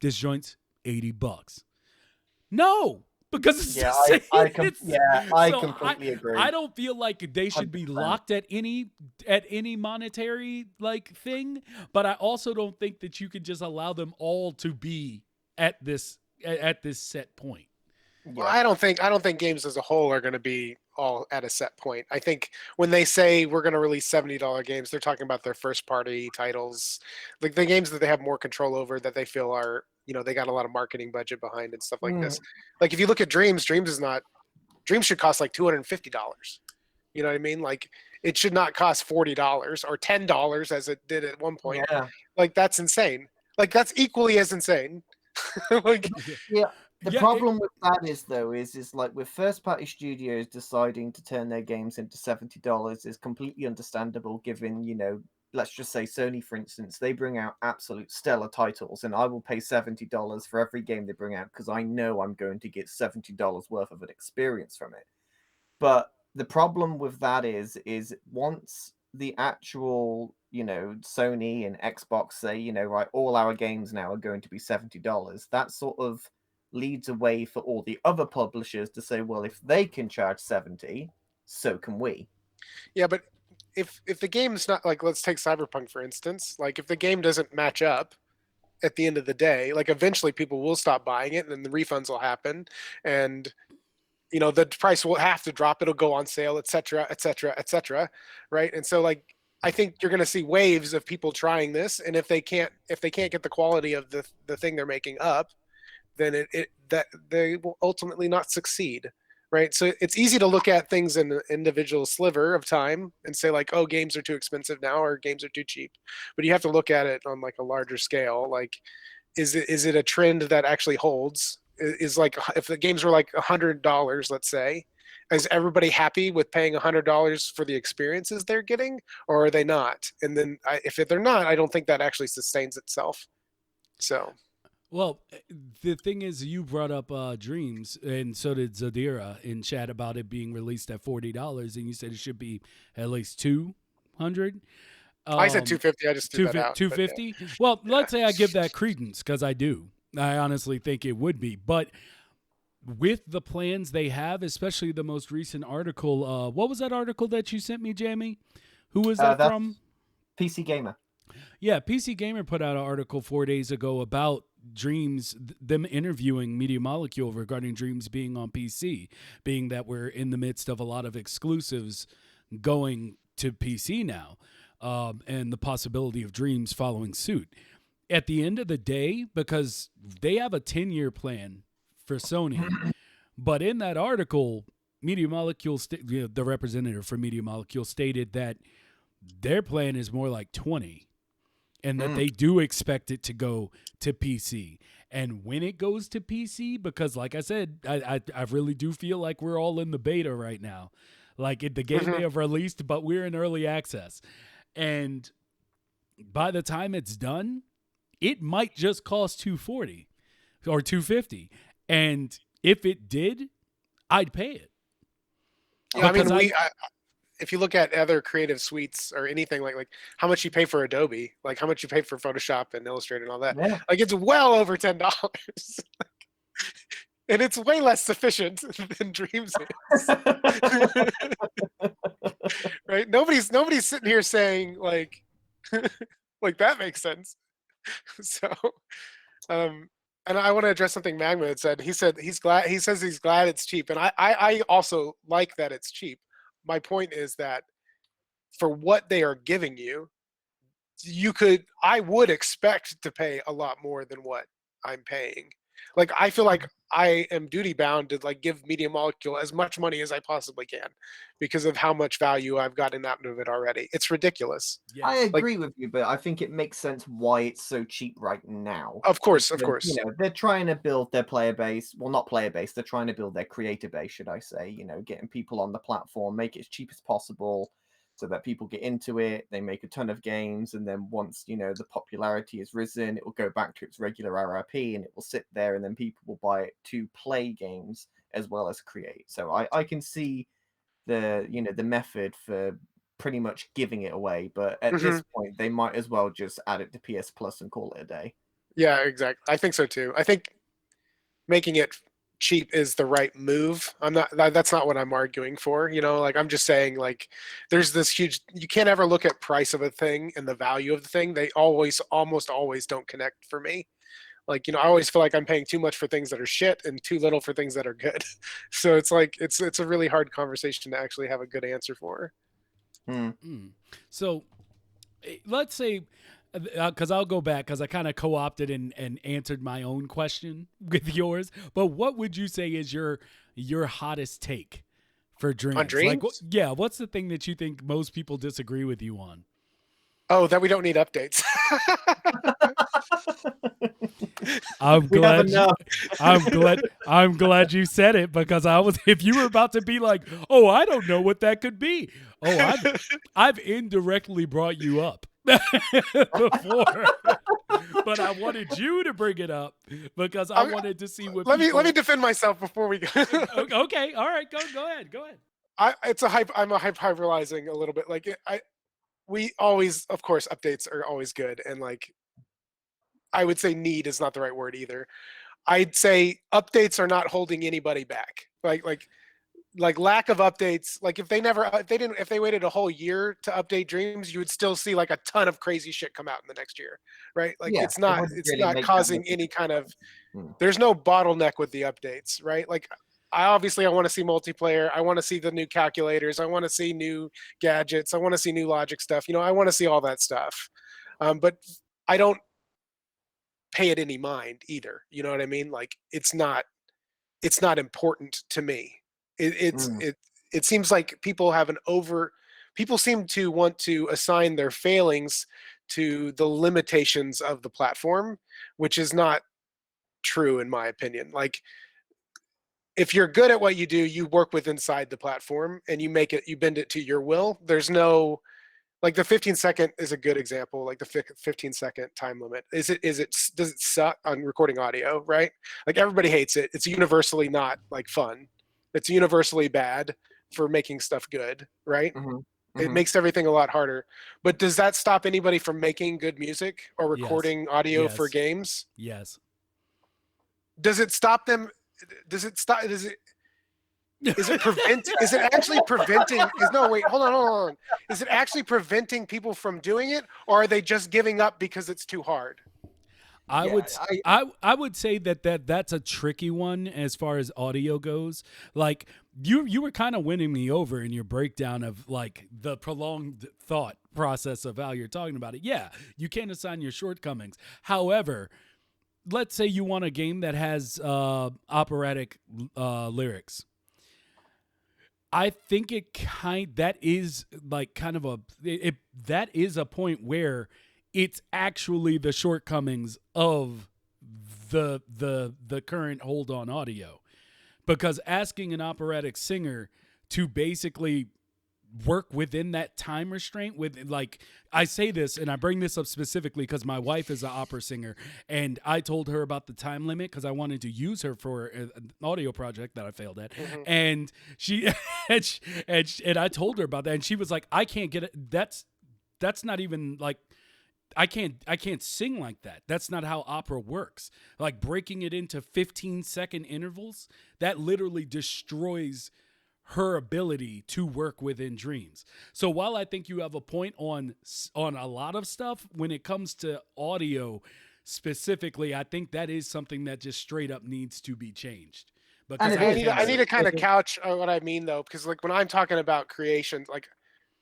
B: this joint's $80, no, because it's the same.
A: I completely agree.
B: I don't feel like they should 100%. Be locked at any monetary like thing, but I also don't think that you could just allow them all to be at this set point.
C: Well, I don't think games as a whole are going to be all at a set point. I think when they say we're going to release $70 games, they're talking about their first party titles, like the games that they have more control over, that they feel are, they got a lot of marketing budget behind and stuff like this. Like if you look at Dreams should cost like $250. You know what I mean? Like it should not cost $40 or $10 as it did at one point.
A: Yeah.
C: Like that's insane. Like that's equally as insane. Like,
A: yeah. The problem with that is like with first party studios deciding to turn their games into $70 is completely understandable given, let's just say Sony, for instance, they bring out absolute stellar titles and I will pay $70 for every game they bring out because I know I'm going to get $70 worth of an experience from it. But the problem with that is once the actual, Sony and Xbox say, right, all our games now are going to be $70, that sort of leads a way for all the other publishers to say, well, if they can charge 70, so can we.
C: Yeah, but if the game's not, like, let's take Cyberpunk for instance, like if the game doesn't match up at the end of the day, like eventually people will stop buying it and then the refunds will happen and the price will have to drop, it'll go on sale, etc., etc., etc., right? And so like I think you're going to see waves of people trying this, and if they can't get the quality of the thing they're making up, then that they will ultimately not succeed, right? So it's easy to look at things in an individual sliver of time and say like, oh, games are too expensive now or games are too cheap. But you have to look at it on like a larger scale. Like, is it a trend that actually holds? Is like if the games were like $100, let's say, is everybody happy with paying $100 for the experiences they're getting, or are they not? And then if they're not, I don't think that actually sustains itself. So.
B: Well, the thing is, you brought up Dreams, and so did Zadira in chat about it being released at $40, and you said it should be at least $200.
C: I said $250. I just threw that out.
B: $250. Yeah. Well, let's say I give that credence because I do. I honestly think it would be, but with the plans they have, especially the most recent article. What was that article that you sent me, Jamie? Who was that from?
A: PC Gamer.
B: Yeah, PC Gamer put out an article 4 days ago about Dreams, them interviewing Media Molecule regarding Dreams being on PC, being that we're in the midst of a lot of exclusives going to PC now, and the possibility of Dreams following suit. At the end of the day, because they have a 10-year plan for Sony, but in that article, Media Molecule, the representative for Media Molecule stated that their plan is more like 20. And that they do expect it to go to PC. And when it goes to PC, because like I said, I really do feel like we're all in the beta right now. Like the game may have released, but we're in early access. And by the time it's done, it might just cost $240 or $250. And if it did, I'd pay it.
C: Yeah, I mean, if you look at other creative suites or anything like how much you pay for Adobe, like how much you pay for Photoshop and Illustrator and all that, like it's well over $10. And it's way less sufficient than Dreams is. Right? Nobody's sitting here saying like like that makes sense. So and I want to address something Magma had said. He says he's glad it's cheap. And I also like that it's cheap. My point is that for what they are giving you, I would expect to pay a lot more than what I'm paying. Like I feel like I am duty bound to like give Media Molecule as much money as I possibly can because of how much value I've gotten out of it already. It's ridiculous.
A: I
B: Yes.
A: agree with you, but I think it makes sense why it's so cheap right now.
C: Of course, of
A: Because,
C: course.
A: they're trying to build their player base. Well, not player base. They're trying to build their creator base, should I say? Getting people on the platform, make it as cheap as possible, so that people get into it. They make a ton of games, and then once the popularity has risen, it will go back to its regular RRP, and it will sit there, and then people will buy it to play games as well as create. So I can see the method for pretty much giving it away, but at
C: hmm
A: this point they might as well just add it to PS Plus and call it a day.
C: Yeah, exactly. I think so too. I think making it cheap is the right move. That's not what I'm arguing for, like I'm just saying like there's this huge, you can't ever look at price of a thing and the value of the thing. They almost always don't connect for me. Like, I always feel like I'm paying too much for things that are shit and too little for things that are good. So it's like it's a really hard conversation to actually have a good answer for.
B: So let's say, because I'll go back because I kind of co-opted and answered my own question with yours. But what would you say is your hottest take for dreams?
C: On dreams?
B: Like, what's the thing that you think most people disagree with you on?
C: Oh, that we don't need updates.
B: I'm glad you said it, because if you were about to be like, oh, I don't know what that could be. Oh, I've indirectly brought you up before. But I wanted you to bring it up because I wanted to see what.
C: Let me defend myself before we go.
B: Okay, all right, go ahead.
C: I'm hyperbolizing a little bit. Like we always, of course, updates are always good, and like I would say need is not the right word either. I'd say updates are not holding anybody back. Like lack of updates. Like if they waited a whole year to update Dreams, you would still see like a ton of crazy shit come out in the next year, right? Like it's not causing any kind of. There's no bottleneck with the updates, right? Like I want to see multiplayer. I want to see the new calculators. I want to see new gadgets. I want to see new logic stuff. I want to see all that stuff. But I don't pay it any mind either. You know what I mean? Like it's not important to me. It seems like people seem to want to assign their failings to the limitations of the platform, which is not true in my opinion. Like if you're good at what you do, you work with inside the platform and you bend it to your will. There's no, like the 15-second is a good example, like the 15-second time limit. Does it suck on recording audio, right? Like everybody hates it. It's universally not like fun. It's universally bad for making stuff good, right? It makes everything a lot harder. But does that stop anybody from making good music or recording audio for games?
B: Yes.
C: Does it stop them? Is it actually preventing hold on. Is it actually preventing people from doing it, or are they just giving up because it's too hard?
B: I would say that's a tricky one as far as audio goes. Like you were kind of winning me over in your breakdown of like the prolonged thought process of how you're talking about it. Yeah, you can't assign your shortcomings. However, let's say you want a game that has operatic lyrics. I think that is a point where it's actually the shortcomings of the current hold on audio, because asking an operatic singer to basically work within that time restraint I say this and I bring this up specifically because my wife is an opera singer, and I told her about the time limit because I wanted to use her for an audio project that I failed at. And she and I told her about that, and she was like, I can't get it. That's not even like, I can't sing like that. That's not how opera works. Like breaking it into 15-second intervals, that literally destroys her ability to work within Dreams. So while I think you have a point on a lot of stuff, when it comes to audio specifically, I think that is something that just straight up needs to be changed. Because
C: I need to kind of couch what I mean though, because like when I'm talking about creation, like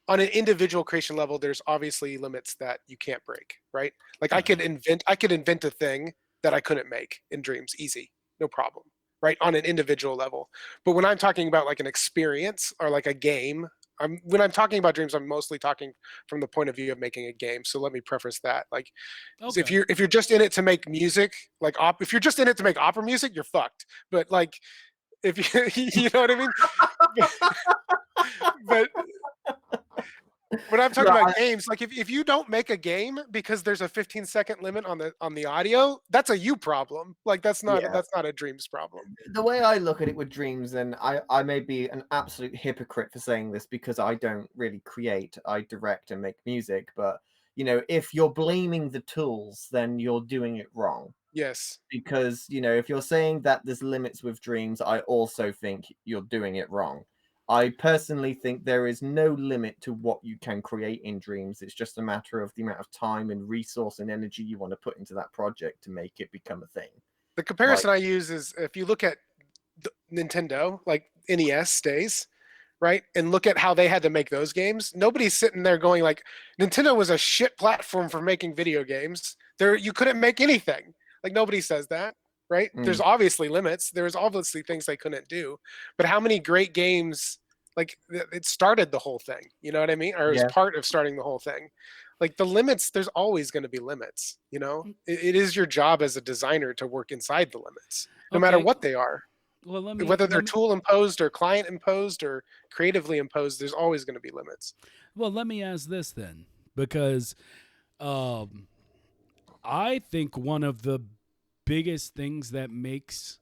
C: on an individual creation level, there's obviously limits that you can't break, right? Like I could invent a thing that I couldn't make in dreams. Easy, no problem, right? On an individual level. But when I'm talking about like an experience or like a game, when I'm talking about dreams, I'm mostly talking from the point of view of making a game. So let me preface that. Like, if
B: Okay.
C: you're just in it to make music, like if you're just in it to make opera music, you're fucked. But like, if you you know what I mean. But when I'm talking about games, like if you don't make a game because there's a 15-second limit on the audio, that's a you problem. Like that's not a dreams problem.
A: The way I look at it with dreams, and I may be an absolute hypocrite for saying this because I don't really create, I direct and make music, but you know, if you're blaming the tools, then you're doing it wrong.
C: Yes.
A: Because, you know, if you're saying that there's limits with dreams, I also think you're doing it wrong. I personally think there is no limit to what you can create in dreams. It's just a matter of the amount of time and resource and energy you want to put into that project to make it become a thing.
C: The comparison I use is if you look at Nintendo, like NES days, right? And look at how they had to make those games. Nobody's sitting there going like, Nintendo was a shit platform for making video games. You couldn't make anything. Like nobody says that, right? There's obviously limits. There's obviously things they couldn't do. But how many great games, like it started the whole thing, you know what I mean? Or it was part of starting the whole thing. Like the limits, there's always going to be limits, you know? It is your job as a designer to work inside the limits, no matter what they are.
B: Well,
C: whether they're tool imposed or client imposed or creatively imposed, there's always going to be limits.
B: Well, let me ask this then, because I think one of the biggest things that makes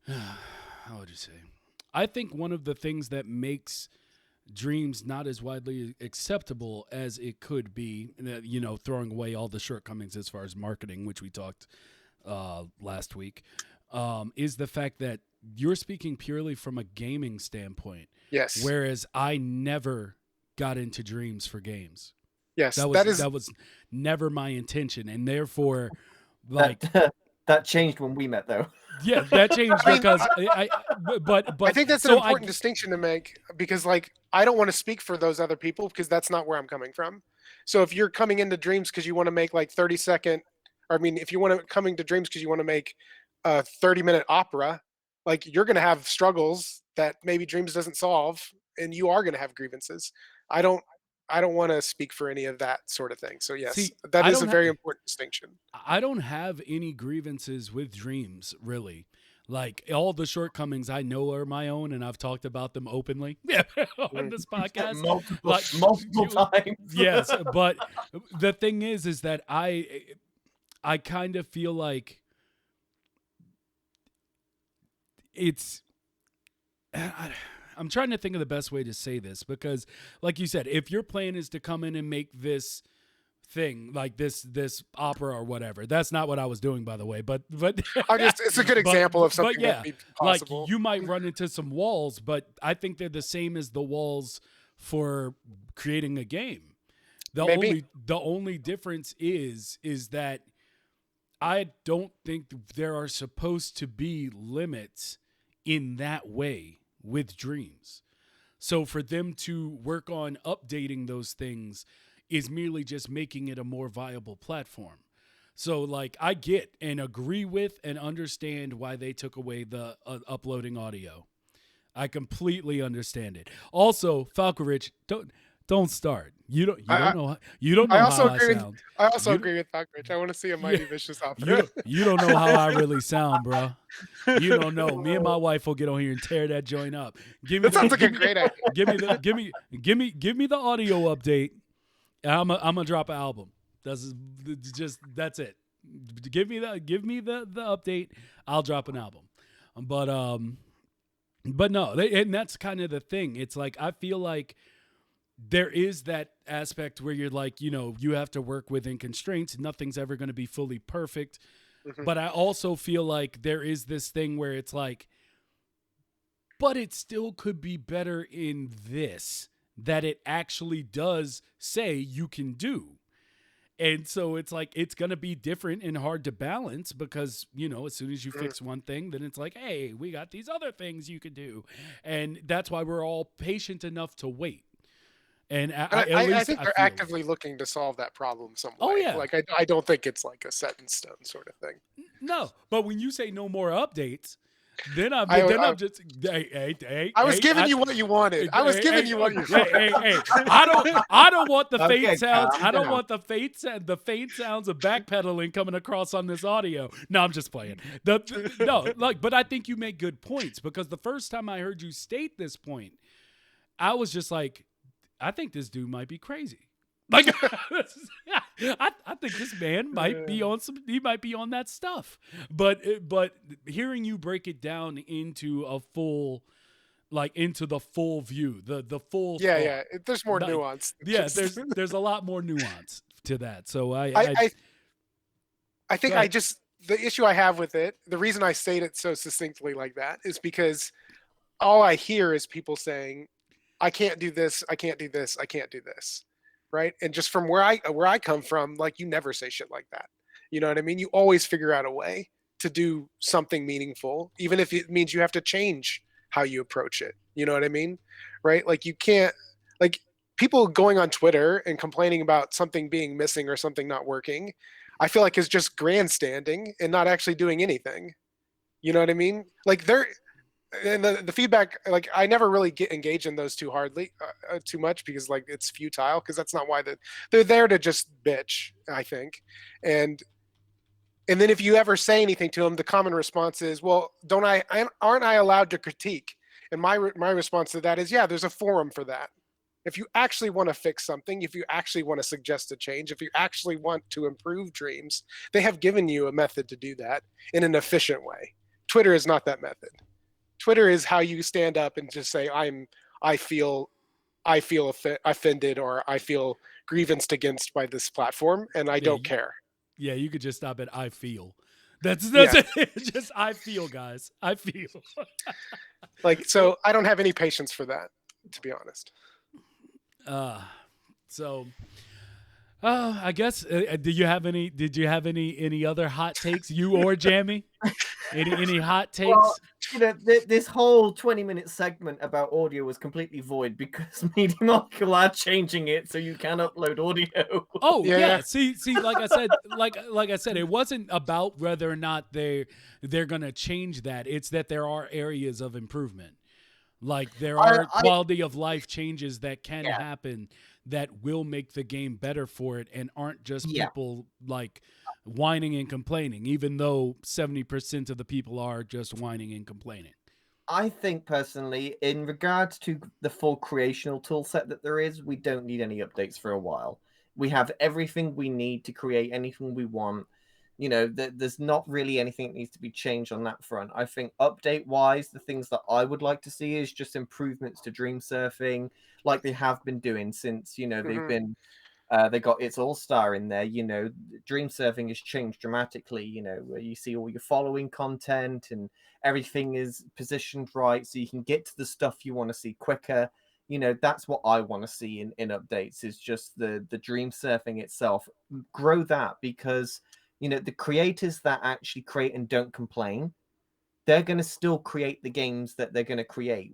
B: how would you say? I think one of the things that makes dreams not as widely acceptable as it could be, you know, throwing away all the shortcomings as far as marketing, which we talked last week, is the fact that you're speaking purely from a gaming standpoint.
C: Yes.
B: Whereas I never got into dreams for games.
C: Yes,
B: that was never my intention, and therefore, like
A: that changed when we met, though.
B: Yeah, that changed because but
C: I think that's an important distinction to make, because like I don't want to speak for those other people because that's not where I'm coming from. So if you're coming into dreams because you want to make like 30-second, or I mean, if you want to coming to dreams because you want to make a 30-minute opera, like you're going to have struggles that maybe dreams doesn't solve, and you are going to have grievances. I don't want to speak for any of that sort of thing. So yes, that is a very important distinction.
B: I don't have any grievances with dreams, really. Like all the shortcomings I know are my own, and I've talked about them openly on this podcast
A: multiple times.
B: Yes, but the thing is that I kind of feel like it's. I'm trying to think of the best way to say this, because like you said, if your plan is to come in and make this thing like this opera or whatever, that's not what I was doing, by the way, but
C: it's a good example of something that would be possible.
B: Like you might run into some walls, but I think they're the same as the walls for creating a game. The only difference is that I don't think there are supposed to be limits in that way with dreams. So for them to work on updating those things is merely just making it a more viable platform. So like I get and agree with and understand why they took away the uploading audio. I completely understand it. Also, Falconrich, don't start. You don't know how I sound.
C: I also agree with Falconrich. I want to see a Mighty Vicious opera.
B: You don't know how I really sound, bro. You don't know. Me and my wife will get on here and tear that joint up.
C: Sounds like a great idea.
B: Give me the audio update. I'm gonna drop an album. That's it. Give me the update. I'll drop an album. But no, and that's kind of the thing. It's like I feel like there is that aspect where you're like, you know, you have to work within constraints. Nothing's ever going to be fully perfect. Mm-hmm. But I also feel like there is this thing where it's like, but it still could be better in this, that it actually does say you can do. And so it's like, it's going to be different and hard to balance because, you know, as soon as you fix one thing, then it's like, hey, we got these other things you could do. And that's why we're all patient enough to wait. And
C: I think they're actively looking to solve that problem some way.
B: Oh, yeah.
C: Like I don't think it's like a set in stone sort of thing.
B: No, but when you say no more updates, then I'm just hey.
C: I was giving you what you wanted. I was giving you what you wanted.
B: Hey. I don't want the
A: Okay,
B: faint sounds.
A: calm
B: I don't
A: down.
B: want the faint sounds of backpedaling coming across on this audio. No, I'm just playing. No, but I think you make good points, because the first time I heard you state this point, I was just like, I think this dude might be crazy. Like, I think this man might be on that stuff. But hearing you break it down into a full, like, into the full view, the full
C: yeah. There's more nuance.
B: Yeah, there's a lot more nuance to that. So I think
C: the issue I have with it, the reason I state it so succinctly like that, is because all I hear is people saying, I can't do this, I can't do this, I can't do this. Right. And just from where I come from, like, you never say shit like that. You know what I mean? You always figure out a way to do something meaningful, even if it means you have to change how you approach it. You know what I mean? Right. Like, you can't, like, people going on Twitter and complaining about something being missing or something not working, I feel like is just grandstanding and not actually doing anything. You know what I mean? Like, and the feedback, like, I never really get engaged in those too much, because, like, it's futile, because that's not why they're there to just bitch, I think. And then if you ever say anything to them, the common response is, well, aren't I allowed to critique? And my response to that is, yeah, there's a forum for that. If you actually want to fix something, if you actually want to suggest a change, if you actually want to improve Dreams, they have given you a method to do that in an efficient way. Twitter is not that method. Twitter is how you stand up and just say, I feel offended, or I feel grievanced against by this platform, and I don't care.
B: Yeah, you could just stop at I feel. That's it. Just I feel, guys. I feel.
C: Like, so I don't have any patience for that, to be honest.
B: I guess did you have any other hot takes, you or Jammy? Any hot takes?
A: Well, you know, this whole 20-minute segment about audio was completely void because Media Molecule are changing it so you can upload audio.
B: Oh yeah. See, like I said, it wasn't about whether or not they're gonna change that. It's that there are areas of improvement. Like, there are quality of life changes that can happen that will make the game better for it, and aren't just people, like, whining and complaining, even though 70% of the people are just whining and complaining.
A: I think, personally, in regards to the full creational tool set that there is, we don't need any updates for a while. We have everything we need to create anything we want. You know, there's not really anything that needs to be changed on that front. I think update-wise, the things that I would like to see is just improvements to Dream Surfing, like they have been doing since, you know, they've been... they got It's All-Star in there. You know, Dream Surfing has changed dramatically, you know, where you see all your following content and everything is positioned right so you can get to the stuff you want to see quicker. You know, that's what I want to see in updates, is just the Dream Surfing itself. Grow that, because, you know, the creators that actually create and don't complain, they're going to still create the games that they're going to create.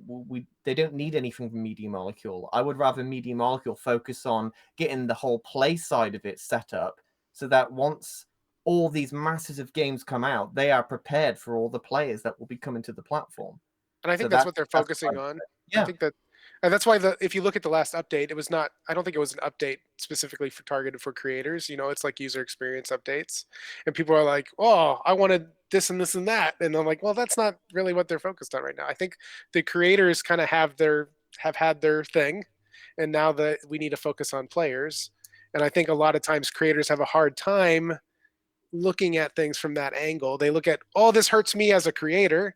A: They don't need anything from Media Molecule. I would rather Media Molecule focus on getting the whole play side of it set up, so that once all these masses of games come out, they are prepared for all the players that will be coming to the platform.
C: And I think that's what they're focusing on.
A: Yeah.
C: I think that, and that's why if you look at the last update, I don't think it was an update specifically targeted for creators. You know, it's like user experience updates, and people are like, oh, I wanted this and this and that. And I'm like, well, that's not really what they're focused on right now. I think the creators kind of have had their thing, and now that we need to focus on players. And I think a lot of times creators have a hard time looking at things from that angle. They look at, oh, this hurts me as a creator,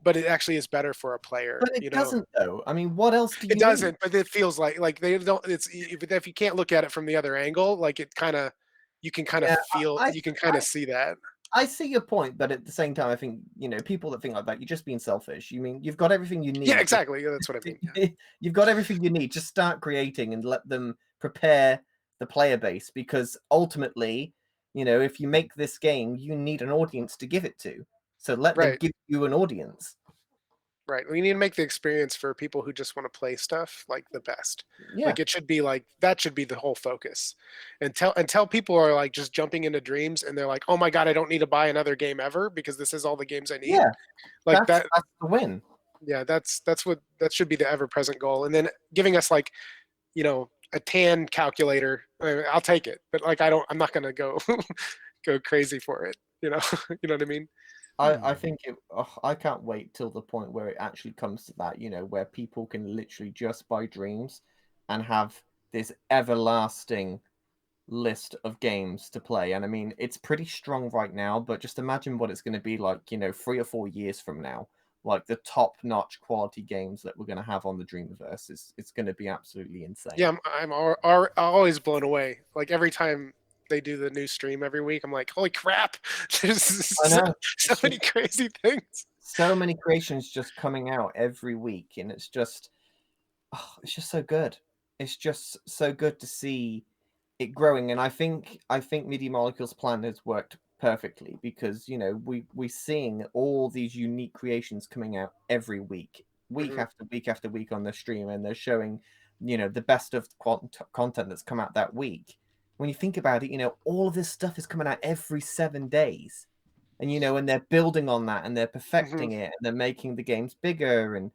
C: but it actually is better for a player.
A: But it doesn't, though. I mean, what else do you
C: It doesn't, but it feels like they don't. It's if you can't look at it from the other angle, like, it kind of, you can kind of feel, you can kind of see that.
A: I see your point, but at the same time, I think, you know, people that think like that, you're just being selfish. You mean, you've got everything you need.
C: Yeah, exactly. Yeah, that's what I mean. Yeah.
A: You've got everything you need. Just start creating and let them prepare the player base, because ultimately, you know, if you make this game, you need an audience to give it to. So let them give you an audience.
C: Right. We need to make the experience for people who just want to play stuff like the best.
A: Yeah,
C: Like it should be like that should be the whole focus. Until people are like just jumping into dreams and they're like, "Oh my god, I don't need to buy another game ever because this is all the games I need."
A: yeah,
C: Like that
A: that's the win.
C: yeah, that's what that should be the ever present goal. And then giving us like, a tan calculator. I'll take it. But like I'm not going to go go crazy for it, you know. You know what I mean?
A: I think I can't wait till the point where it actually comes to that, where people can literally just buy dreams and have this everlasting list of games to play. And I mean, it's pretty strong right now, but just imagine what it's going to be like, 3 or 4 years from now. Like the top-notch quality games that we're going to have on the Dreamverse it's going to be absolutely insane.
C: Yeah, I'm always blown away. Like every time they do the new stream every week, I'm like, holy crap! There's
A: I
C: so,
A: know.
C: so many crazy things.
A: So many creations just coming out every week, and it's just so good. It's just so good to see it growing, and I think Media Molecule's plan has worked perfectly because we're seeing all these unique creations coming out every week, week
C: Hmm.
A: after week after week on the stream, and they're showing the best of content that's come out that week. When you think about it, all of this stuff is coming out every 7 days, and they're building on that and they're
C: Hmm.
A: perfecting it and they're making the games bigger, and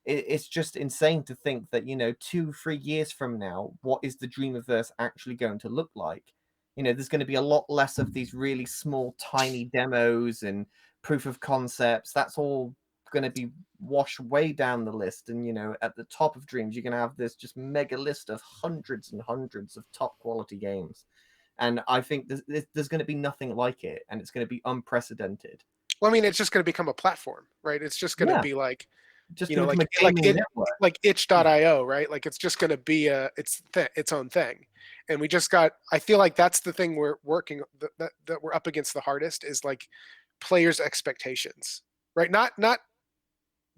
A: it's just insane to think that 2-3 years from now, what is the Dreamiverse actually going to look like? There's going to be a lot less of these really small tiny demos and proof of concepts. That's all going to be washed way down the list, and at the top of Dreams you're going to have this just mega list of hundreds and hundreds of top quality games, and I think there's going to be nothing like it, and it's going to be unprecedented.
C: Well, I mean, it's just going to become a platform, right? It's just going to
A: Yeah,
C: be like,
A: just going to become a
C: like
A: gaming
C: it,
A: network.
C: like
A: Yeah,
C: itch.io, right? Like it's just going to be its own thing. And we just got. I feel like that's the thing we're working that we're up against the hardest is like players' expectations, right? Not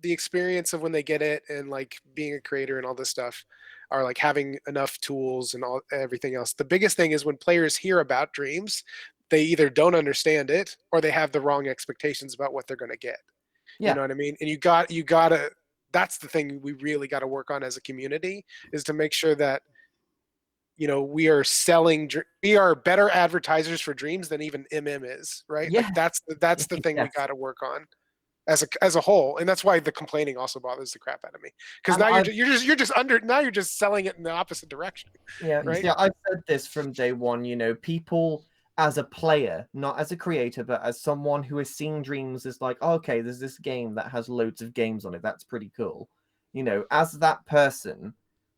C: the experience of when they get it and like being a creator and all this stuff are like having enough tools and all everything else. The biggest thing is when players hear about dreams, they either don't understand it or they have the wrong expectations about what they're going to get. You
A: yeah.
C: know what I mean? And you gotta that's the thing we really got to work on as a community is to make sure that we are better advertisers for dreams than even is, right? Like
A: Yeah,
C: that's the thing we
A: yes.
C: got to work on as a whole, and that's why the complaining also bothers the crap out of me because
A: And
C: now
A: I've
C: you're just selling it in the opposite direction,
A: yeah, you
C: right?
A: see, I've said this from day one, people as a player, not as a creator, but as someone who has seen dreams is like, "Oh, okay, there's this game that has loads of games on it. That's pretty cool." As that person,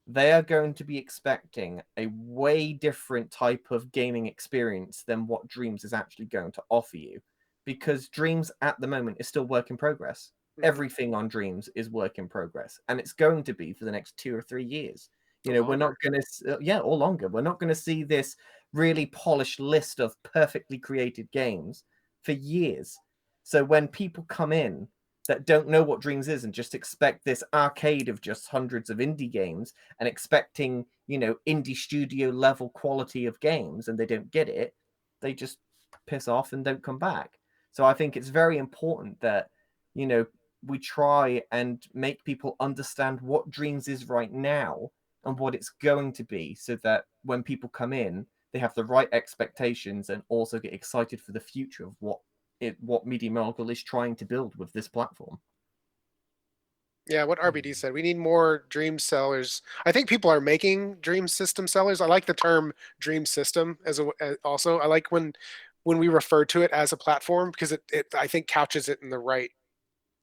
A: they are going to be expecting a way different type of gaming experience than what Dreams is actually going to offer you. Because Dreams at the moment is still work in progress.
C: Hmm.
A: Everything on Dreams is work in progress, and it's going to be for the next 2 or 3 years.
C: Or
A: We're not
C: longer.
A: going to, yeah, or longer. We're not going to see this really polished list of perfectly created games for years. So when people come in that don't know what Dreams is and just expect this arcade of just hundreds of indie games and expecting, indie studio level quality of games, and they don't get it, they just piss off and don't come back. So I think it's very important that, you know, we try and make people understand what Dreams is right now and what it's going to be, so that when people come in, they have the right expectations and also get excited for the future of what Media Molecule is trying to build with this platform.
C: Yeah, what RBD said, we need more dream sellers. I think people are making dream system sellers. I like the term dream system also. I like when we refer to it as a platform because it I think couches it in the right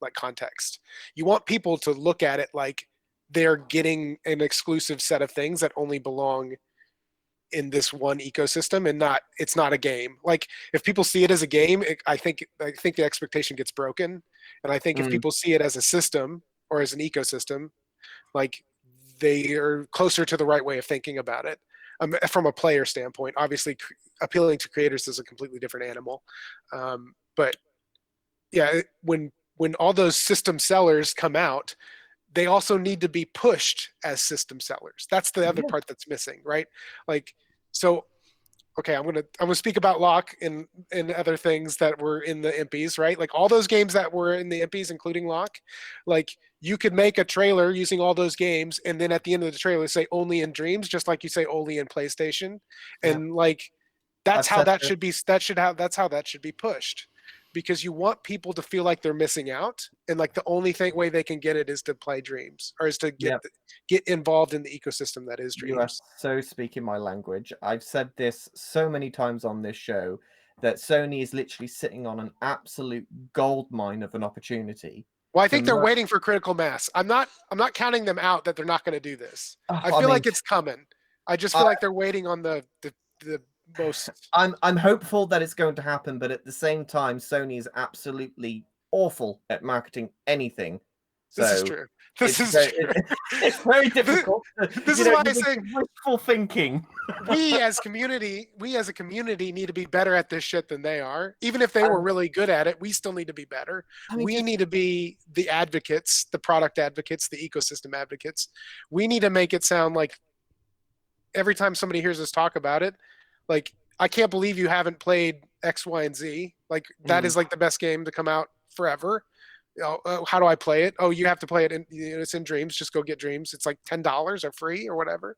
C: like context. You want people to look at it like they're getting an exclusive set of things that only belong in this one ecosystem and not it's not a game. Like if people see it as a game, I think the expectation gets broken. And I think if
A: Mm,
C: people see it as a system or as an ecosystem, like they are closer to the right way of thinking about it. From a player standpoint, obviously appealing to creators is a completely different animal. But yeah, when all those system sellers come out, they also need to be pushed as system sellers. That's the other
A: yeah,
C: part that's missing, right? Like, so okay, I'm gonna speak about Locke and other things that were in the Impies, right? Like all those games that were in the Impies, including Locke, like you could make a trailer using all those games, and then at the end of the trailer say only in Dreams, just like you say only in PlayStation, and like that's how that should be. That's how that should be pushed, because you want people to feel like they're missing out, and like the only way they can get it is to play Dreams, or is to get involved in the ecosystem that is Dreams.
A: You are so speaking my language. I've said this so many times on this show that Sony is literally sitting on an absolute goldmine of an opportunity.
C: Well, I think they're waiting for critical mass. I'm not counting them out that they're not going to do this. I feel like it's coming. I just feel like they're waiting on the most.
A: I'm hopeful that it's going to happen, but at the same time, Sony is absolutely awful at marketing anything. So
C: this is true.
A: It's very difficult.
C: This is why I say
A: wishful thinking.
C: we as a community need to be better at this shit than they are. Even if they were really good at it, we still need to be better. We need to be the advocates, the product advocates, the ecosystem advocates. We need to make it sound like every time somebody hears us talk about it, like, I can't believe you haven't played X, Y, and Z. Like, that is like the best game to come out forever. How do I play it? Oh, you have to play it it's in Dreams. Just go get Dreams. It's like $10 or free or whatever.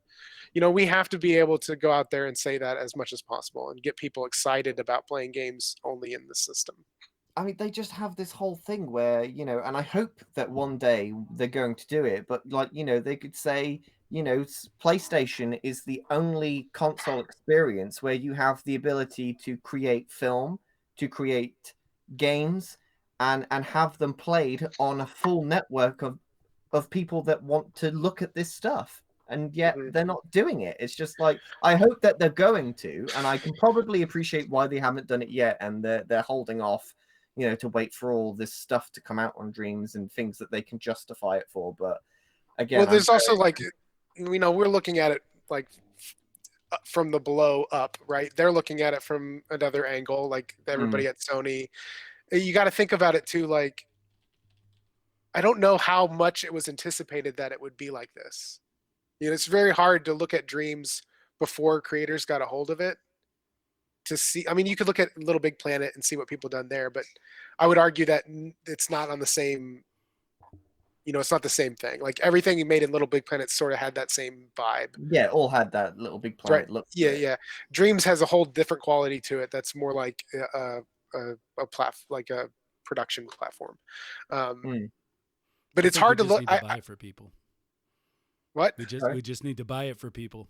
C: We have to be able to go out there and say that as much as possible and get people excited about playing games only in the system.
A: I mean, they just have this whole thing where, and I hope that one day they're going to do it, but like, they could say, PlayStation is the only console experience where you have the ability to create film, to create games, and have them played on a full network of people that want to look at this stuff. And yet they're not doing it. It's just like, I hope that they're going to, and I can probably appreciate why they haven't done it yet, and they're holding off, to wait for all this stuff to come out on Dreams and things that they can justify it for. But again,
C: well, there's also like, we're looking at it like from the below up, right? They're looking at it from another angle, like everybody at Sony. You got to think about it too. Like, I don't know how much it was anticipated that it would be like this. It's very hard to look at Dreams before creators got a hold of it to see. I mean, you could look at Little Big Planet and see what people done there, but I would argue that it's not on the same, it's not the same thing. Like, everything you made in Little Big Planet sort of had that same vibe.
A: Yeah, all had that Little Big Planet look.
C: Yeah. Dreams has a whole different quality to it. That's more like like a production platform. But it's hard to look.
B: I buy it for people.
C: What?
B: We just need to buy it for people.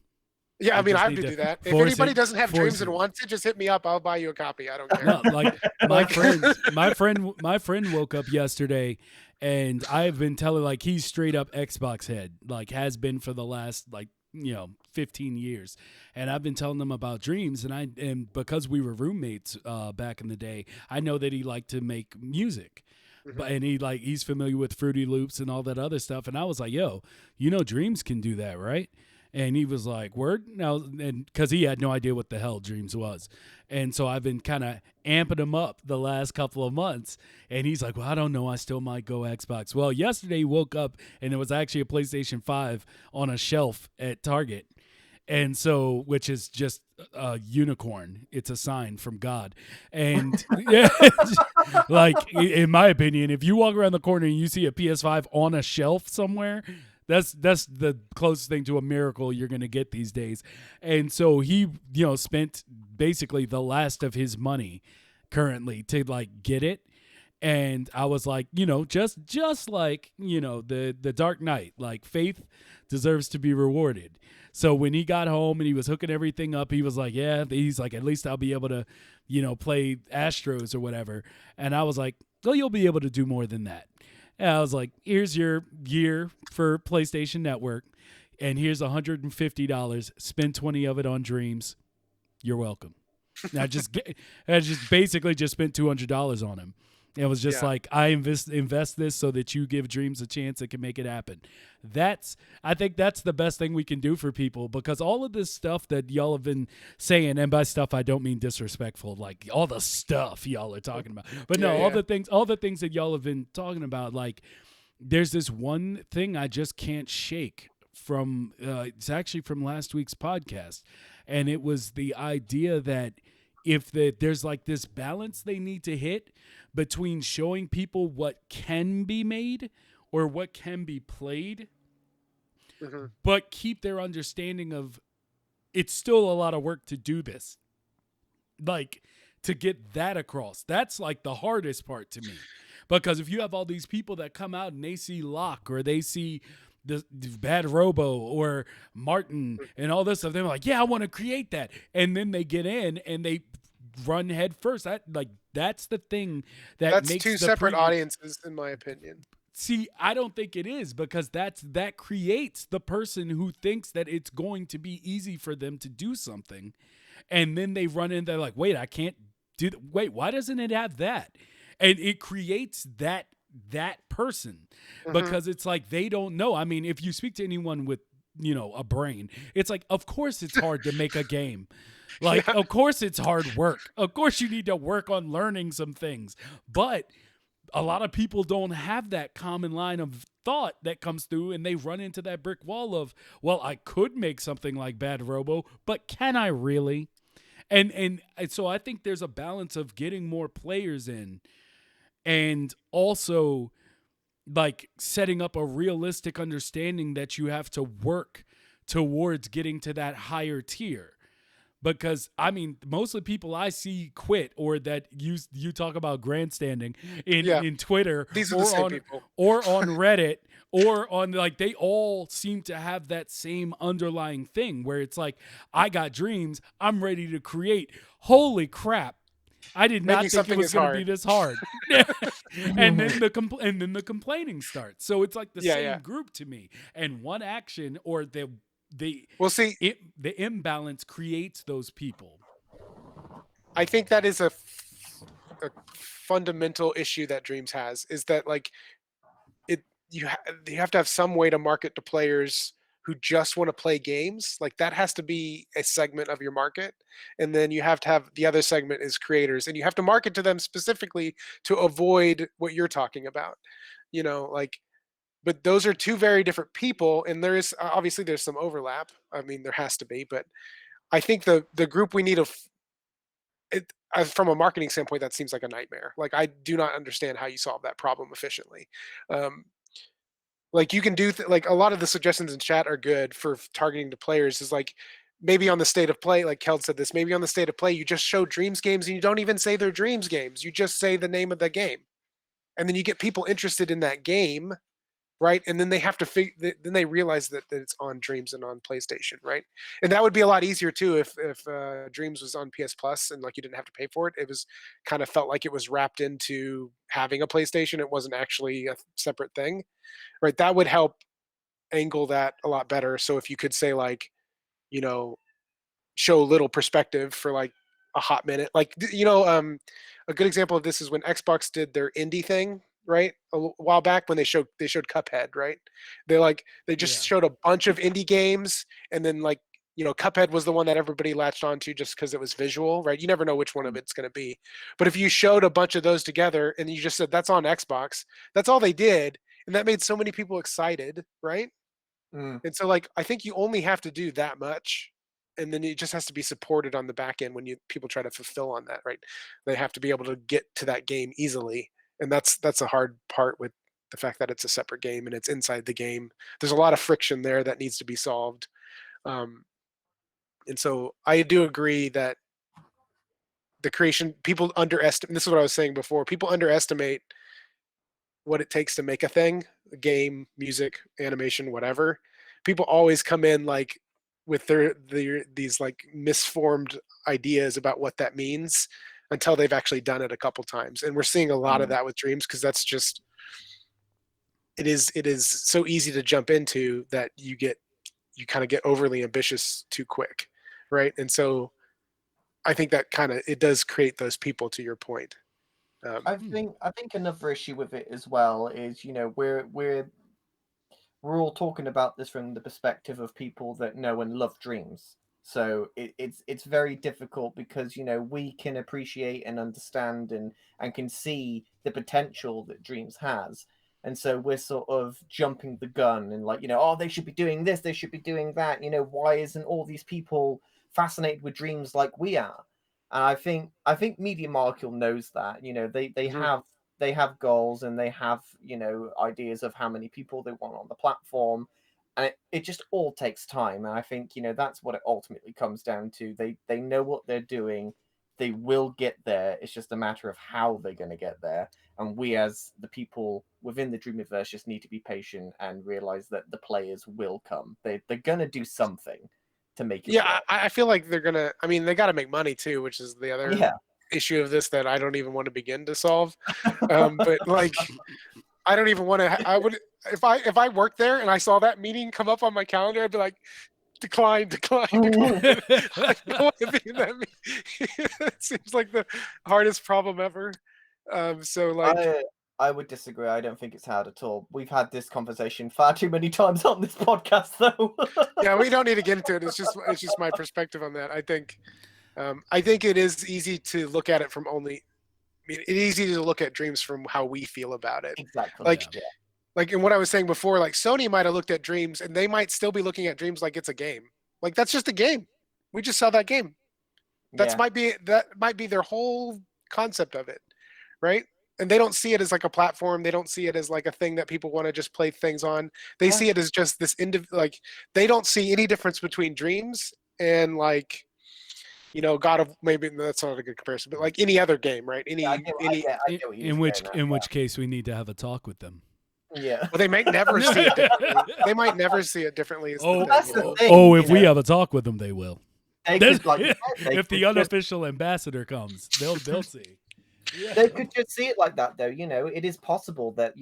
C: Yeah, I mean, I have to do that. If anybody doesn't have Dreams and wants it, just hit me up. I'll buy you a copy. I don't care.
B: No, like my friend woke up yesterday, and I've been telling, like, he's straight up Xbox head, like has been for the last 15 years, and I've been telling them about Dreams, and because we were roommates back in the day, I know that he liked to make music. And he's familiar with Fruity Loops and all that other stuff. And I was like, yo, Dreams can do that, right? And he was like, word? Now, and because he had no idea what the hell Dreams was. And so I've been kind of amping him up the last couple of months. And he's like, well, I don't know. I still might go Xbox. Well, yesterday he woke up and it was actually a PlayStation 5 on a shelf at Target. And so, which is just a unicorn. It's a sign from God. And yeah, like, in my opinion, if you walk around the corner and you see a PS5 on a shelf somewhere, that's the closest thing to a miracle you're going to get these days. And so he, spent basically the last of his money currently to like get it. And I was like, just like, the Dark Knight, like, faith deserves to be rewarded. So when he got home and he was hooking everything up, he was like, yeah, he's like, at least I'll be able to, play Astros or whatever. And I was like, oh, you'll be able to do more than that. And I was like, here's your year for PlayStation Network, and here's $150. Spend 20 of it on Dreams. You're welcome. And I just basically just spent $200 on him. It was just like, I invest this so that you give Dreams a chance that can make it happen. I think that's the best thing we can do for people, because all of this stuff that y'all have been saying, and by stuff I don't mean disrespectful, like all the stuff y'all are talking about, but no, all the things that y'all have been talking about, like, there's this one thing I just can't shake from it's actually from last week's podcast, and it was the idea that if there's like this balance they need to hit between showing people what can be made or what can be played, but keep their understanding of it's still a lot of work to do this. Like, to get that across. That's like the hardest part to me. Because if you have all these people that come out and they see Locke or they see the Bad Robo or Martin and all this stuff, they're like, yeah, I want to create that. And then they get in and they run head first. That's the thing
C: that's
B: makes
C: two separate audiences, in my opinion.
B: See, I don't think it is, because that creates the person who thinks that it's going to be easy for them to do something. And then they run in, they're like, wait, I can't do that. Wait, why doesn't it have that? And it creates that person because it's like they don't know. I mean, if you speak to anyone with, a brain, it's like, of course it's hard to make a game. Like, of course it's hard work. Of course you need to work on learning some things. But a lot of people don't have that common line of thought that comes through, and they run into that brick wall of, well, I could make something like Bad Robo, but can I really? And so I think there's a balance of getting more players in and also like setting up a realistic understanding that you have to work towards getting to that higher tier. Because I mean, most of the people I see quit or that you talk about grandstanding in Twitter,
C: these are the same people,
B: or on Reddit, or on, like, they all seem to have that same underlying thing where it's like, I got dreams, I'm ready to create. Holy crap! I did not think it was going to be this hard. And then the complaining starts. So it's like the same group to me, and one action or the imbalance creates those people.
C: I think that is a fundamental issue that Dreams has, is that like you have to have some way to market to players who just want to play games. Like, that has to be a segment of your market, and then you have to have the other segment is creators, and you have to market to them specifically to avoid what you're talking about. Like, but those are two very different people, and there is obviously there's some overlap. I mean, there has to be, but I think the group we need from a marketing standpoint, that seems like a nightmare. Like, I do not understand how you solve that problem efficiently. Like, you can do like a lot of the suggestions in chat are good for targeting to players. Is like, maybe on the state of play, like Keld said this, maybe on the state of play, you just show Dreams games and you don't even say they're Dreams games. You just say the name of the game, and then you get people interested in that game. Right, and then they have to then they realize that it's on Dreams and on PlayStation, right? And that would be a lot easier too if Dreams was on PS Plus and like you didn't have to pay for it. It was kind of felt like it was wrapped into having a PlayStation. It wasn't actually a separate thing, right? That would help angle that a lot better. So if you could say like, show a little perspective for like a hot minute, like a good example of this is when Xbox did their indie thing, right, a while back, when they showed Cuphead, right? They just showed a bunch of indie games, and then like Cuphead was the one that everybody latched onto just because it was visual, right? You never know which one of it's going to be, but if you showed a bunch of those together and you just said that's on Xbox, that's all they did, and that made so many people excited, right? And so like I think you only have to do that much, and then it just has to be supported on the back end when people try to fulfill on that, right? They have to be able to get to that game easily, and that's a hard part with the fact that it's a separate game and it's inside the game. There's a lot of friction there that needs to be solved, and so I do agree that the creation, people underestimate. This is what I was saying before. People underestimate what it takes to make a thing, a game, music, animation, whatever. People always come in like with these like misformed ideas about what that means until they've actually done it a couple times. And we're seeing a lot of that with Dreams, because that's just it is so easy to jump into that you kind of get overly ambitious too quick, right? And so I think that it does create those people, to your point.
A: I think another issue with it as well is, we're all talking about this from the perspective of people that know and love Dreams. So it's very difficult because we can appreciate and understand and can see the potential that Dreams has. And so we're sort of jumping the gun and like, oh, they should be doing this, they should be doing that. Why isn't all these people fascinated with dreams like we are? And I think Media Molecule knows that. They have goals and they have ideas of how many people they want on the platform, and it just all takes time. And I think that's what it ultimately comes down to. They know what they're doing. They will get there. It's just a matter of how they're going to get there. And we, as the people within the Dreamiverse, just need to be patient and realize that the players will come. They're going to do something to make it.
C: Yeah, I feel like they're gonna. I mean, they got to make money too, which is the other issue of this that I don't even want to begin to solve. But like, I don't even want to. I would if I worked there and I saw that meeting come up on my calendar, I'd be like, decline. I don't want to be in that meeting. It seems like the hardest problem ever. So like.
A: I would disagree. I don't think it's hard at all. We've had this conversation far too many times on this podcast, though.
C: Yeah, we don't need to get into it. It's just my perspective on that. I think it is easy to look at it from only. I mean, it's easy to look at dreams from how we feel about it.
A: Exactly.
C: Like in what I was saying before, like Sony might have looked at dreams, and they might still be looking at dreams like it's a game. Like that's just a game. We just sell that game. That might be their whole concept of it, right? And they don't see it as like a platform. They don't see it as like a thing that people want to just play things on. They see it as just this like they don't see any difference between dreams and like, God of, maybe that's not a good comparison, but like any other game, right?
B: In which case we need to have a talk with them.
A: Yeah.
C: Well, they might never see it differently. They might never see it differently.
A: That's the thing.
B: If we have a talk with them, they will. If the unofficial ambassador comes, they'll see.
A: Yeah. They could just see it like that, though. It is possible that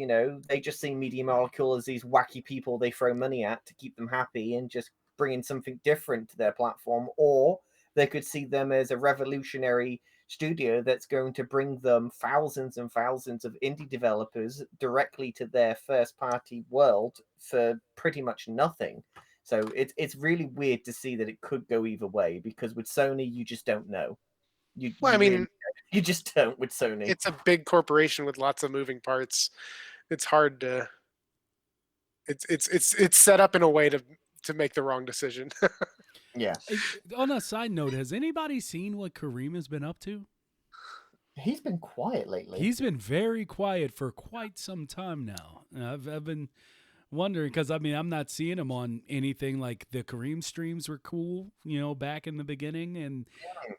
A: they just see Media Molecule as these wacky people they throw money at to keep them happy and just bring in something different to their platform, or they could see them as a revolutionary studio that's going to bring them thousands and thousands of indie developers directly to their first-party world for pretty much nothing. So it's really weird to see that it could go either way, because with Sony, you just don't know. You just don't with Sony.
C: It's a big corporation with lots of moving parts. It's hard to. It's set up in a way to make the wrong decision.
A: Yeah.
B: On a side note, has anybody seen what Kareem has been up to?
A: He's been quiet lately.
B: He's been very quiet for quite some time now. I've been wondering, because I'm not seeing him on anything. Like the Kareem streams were cool, back in the beginning, and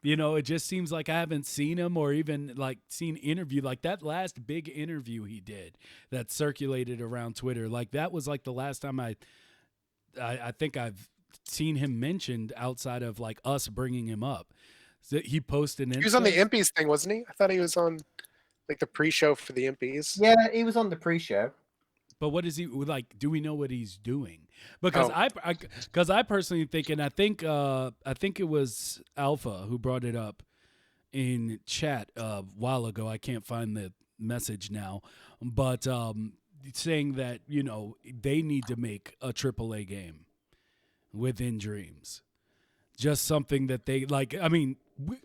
B: it just seems like I haven't seen him or even like seen interview like that last big interview he did that circulated around Twitter. Like that was like the last time I think I've seen him mentioned outside of like us bringing him up. So he posted.
C: He was on the Impy's thing, wasn't he? I thought he was on like the pre-show for the Impy's.
A: Yeah, he was on the pre-show.
B: But what is he like? Do we know what he's doing? Because I personally think, and I think it was Alpha who brought it up in chat a while ago. I can't find the message now, but saying that they need to make a AAA game within Dreams, just something that they like. I mean,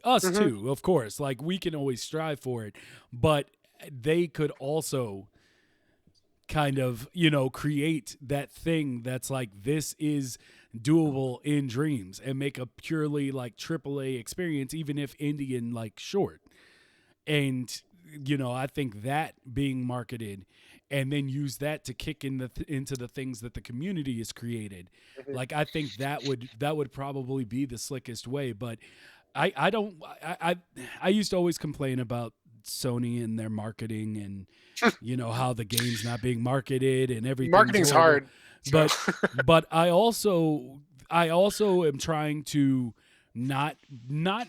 B: us too, of course. Like we can always strive for it, but they could also kind of, create that thing that's like, this is doable in Dreams, and make a purely like AAA experience, even if indie and like short. And, I think that being marketed and then use that to kick into the things that the community has created. Like, I think that would probably be the slickest way. But I used to always complain about Sony and their marketing and how the game's not being marketed and everything.
C: Marketing's hard,
B: but I also am trying to not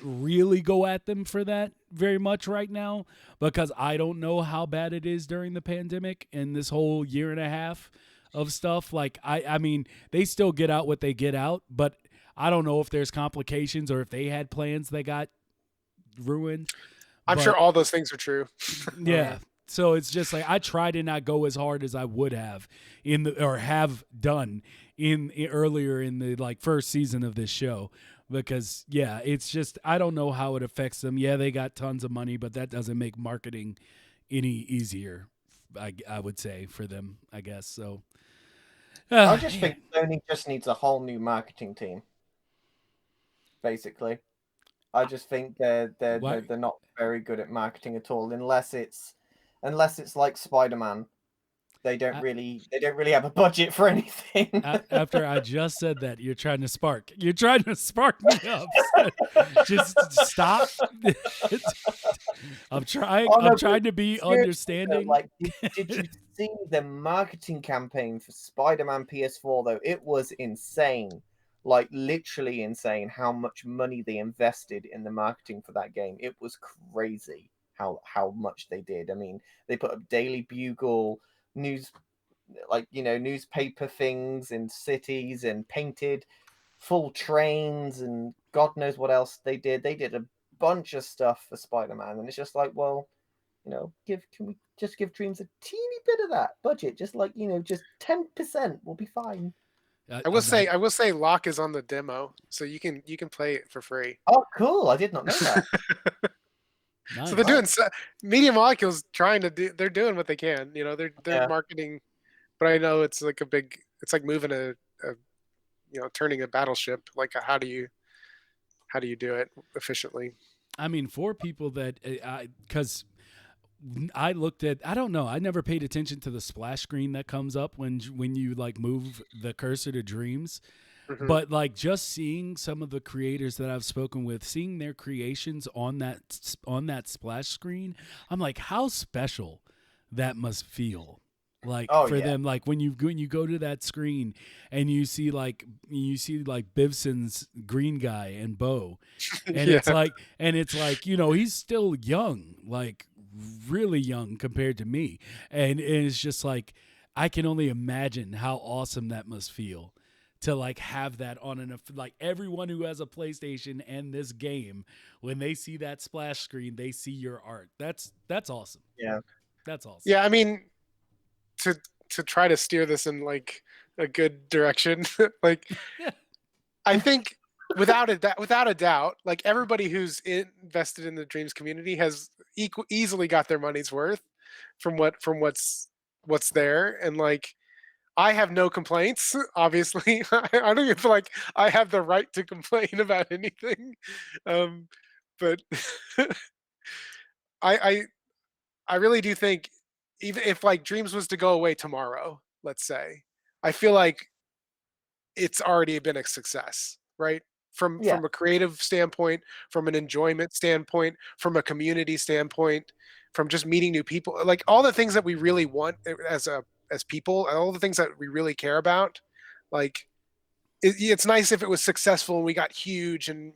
B: really go at them for that very much right now, because I don't know how bad it is during the pandemic and this whole year and a half of stuff. Like I mean, they still get out what they get out, but I don't know if there's complications or if they had plans that got ruined.
C: I'm sure all those things are true.
B: Yeah. So it's just like I try to not go as hard as I would have have done earlier in the like first season of this show, because it's just I don't know how it affects them. Yeah, they got tons of money, but that doesn't make marketing any easier I would say for them, I guess. So
A: I just think Sony just needs a whole new marketing team. Basically, I just think they're not very good at marketing at all, unless it's like Spider-Man. They don't really have a budget for anything.
B: After I just said that, you're trying to spark me up. Just stop. I'm trying to be understanding.
A: Like, did you see the marketing campaign for Spider-Man PS4 though? It was insane. Like, literally insane how much money they invested in the marketing for that game. It was crazy how much they did. I mean, they put up Daily Bugle news, like, newspaper things in cities, and painted full trains, and God knows what else they did. They did a bunch of stuff for Spider-Man, and it's just like, well, can we just give Dreams a teeny bit of that budget? Just like, just 10% will be fine.
C: I will say Locke is on the demo, so you can play it for free.
A: Oh, cool! I did not know that.
C: Nice. So they're doing Media Molecule's they're doing what they can. They're marketing, but I know it's like it's like moving a turning a battleship. Like, how do you do it efficiently?
B: I mean, for people that because I looked at, I don't know, I never paid attention to the splash screen that comes up when you like move the cursor to Dreams. Mm-hmm. But like, just seeing some of the creators that I've spoken with, seeing their creations on that splash screen, I'm like, how special that must feel. Like, them, like when you go to that screen and you see like Bivson's green guy and Bo, and it's like he's still young, like really young compared to me, and it's just like, I can only imagine how awesome that must feel to like have that on like everyone who has a PlayStation and this game, when they see that splash screen, they see your art. That's awesome.
A: Yeah,
B: that's awesome.
C: Yeah, I mean, to try to steer this in like a good direction, like I think without a doubt, like everybody who's invested in the Dreams community has easily got their money's worth from what's there, and like, I have no complaints. Obviously, I don't even feel like I have the right to complain about anything, but I really do think, even if like Dreams was to go away tomorrow, let's say, I feel like it's already been a success, right? From a creative standpoint, from an enjoyment standpoint, from a community standpoint, from just meeting new people, like all the things that we really want as people, and all the things that we really care about. Like, it's nice if it was successful and we got huge, and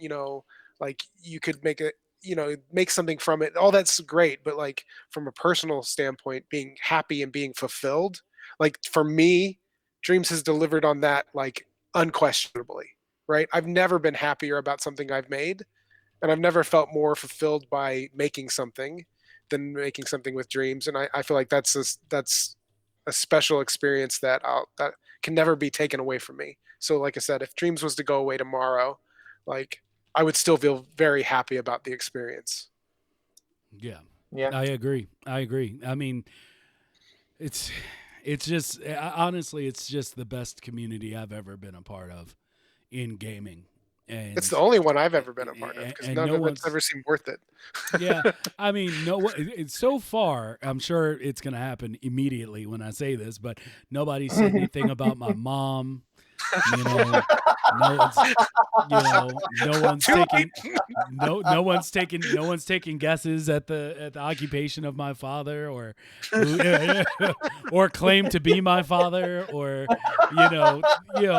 C: like you could make something from it. All that's great, but like from a personal standpoint, being happy and being fulfilled, like for me, Dreams has delivered on that, like unquestionably, right? I've never been happier about something I've made, and I've never felt more fulfilled by making something than making something with Dreams. And I feel like that's a special experience that can never be taken away from me. So like I said, if Dreams was to go away tomorrow, like I would still feel very happy about the experience.
B: Yeah. I agree. I mean, it's just, honestly, it's just the best community I've ever been a part of in gaming. And
C: it's the only one I've ever been a part of, because none of it's ever seemed worth it.
B: Yeah, I mean, so far, I'm sure it's going to happen immediately when I say this, but nobody said anything about my mom. No one's taking guesses at the occupation of my father, or claim to be my father, or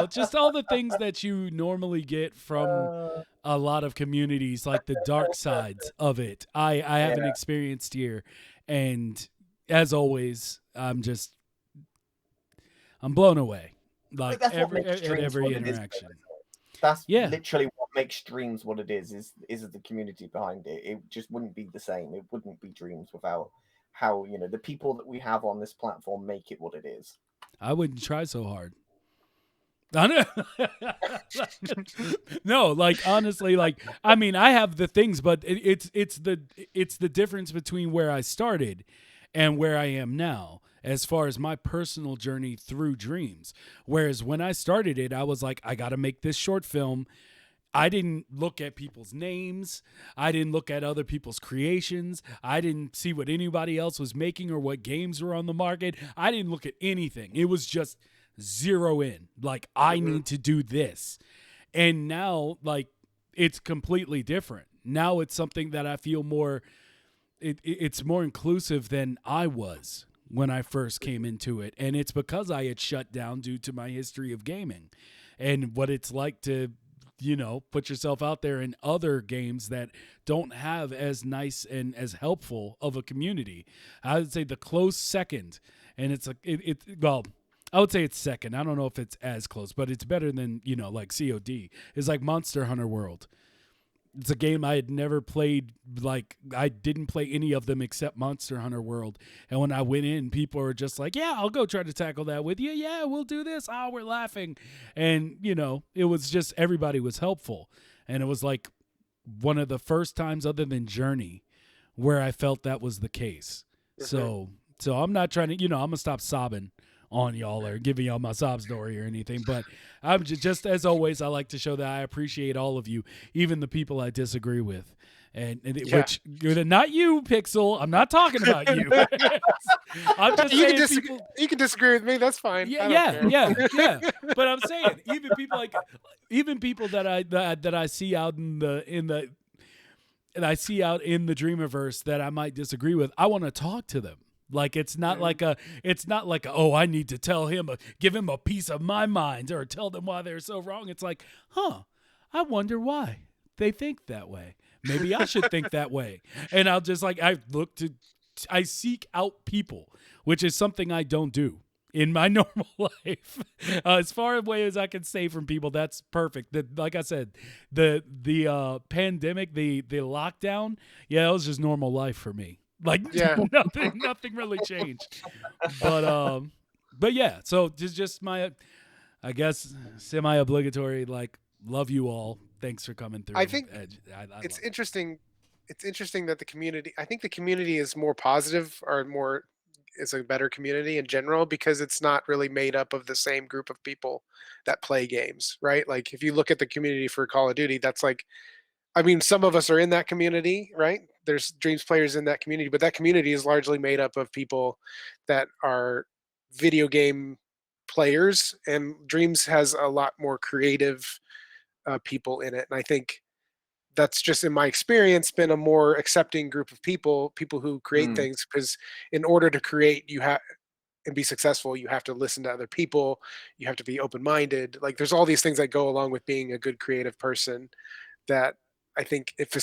B: just all the things that you normally get from a lot of communities, like the dark sides of it. I haven't experienced here, and as always, I'm blown away. Like every interaction.
A: That's literally what makes Dreams what it is the community behind it. It just wouldn't be the same. It wouldn't be Dreams without how, the people that we have on this platform make it what it is.
B: I wouldn't try so hard. No, like honestly, like I mean, I have the things, but it's the difference between where I started and where I am now as far as my personal journey through dreams. Whereas when I started it, I was like, I got to make this short film. I didn't look at people's names. I didn't look at other people's creations. I didn't see what anybody else was making or what games were on the market. I didn't look at anything. It was just zero in. Like, I need to do this. And now, like, it's completely different. Now it's something that I feel more, it's more inclusive than I was when I first came into it. And it's because I had shut down due to my history of gaming and what it's like to, you know, put yourself out there in other games that don't have as nice and as helpful of a community. I would say the close second, and it's well, I would say it's second. I don't know if it's as close, but it's better than, you know, like COD. It's like Monster Hunter World. It's a game I had never played. Like, I didn't play any of them except Monster Hunter World. And when I went in, people were just like, yeah, I'll go try to tackle that with you. Yeah, we'll do this. Oh, we're laughing. And, you know, it was just, everybody was helpful. And it was like one of the first times other than Journey where I felt that was the case. So I'm not trying to, you know, I'm going to stop sobbing on y'all or giving y'all my sob story or anything, but I'm just as always, I like to show that I appreciate all of you, even the people I disagree with, which not you, Pixel. I'm not talking about you. I'm just saying
C: you can disagree with me. That's fine.
B: Yeah. But I'm saying even people that I see out in the Dreamiverse that I might disagree with, I want to talk to them. Like, it's not like oh, I need to give him a piece of my mind or tell them why they're so wrong. It's like, I wonder why they think that way. Maybe I should think that way. And I'll just I seek out people, which is something I don't do in my normal life. As far away as I can stay from people, that's perfect. Like I said, the pandemic, the lockdown, that was just normal life for me. Like, nothing really changed. But yeah, so just my, I guess, semi-obligatory, like, love you all. Thanks for coming through.
C: I think it's interesting. It's interesting that I think the community is more positive or is a better community in general because it's not really made up of the same group of people that play games, right? Like, if you look at the community for Call of Duty, that's like, I mean, some of us are in that community, right? There's Dreams players in that community, but that community is largely made up of people that are video game players, and Dreams has a lot more creative people in it. And I think that's just, in my experience, been a more accepting group of people who create things, because in order to create, and be successful, you have to listen to other people. You have to be open-minded. Like, there's all these things that go along with being a good creative person that I think it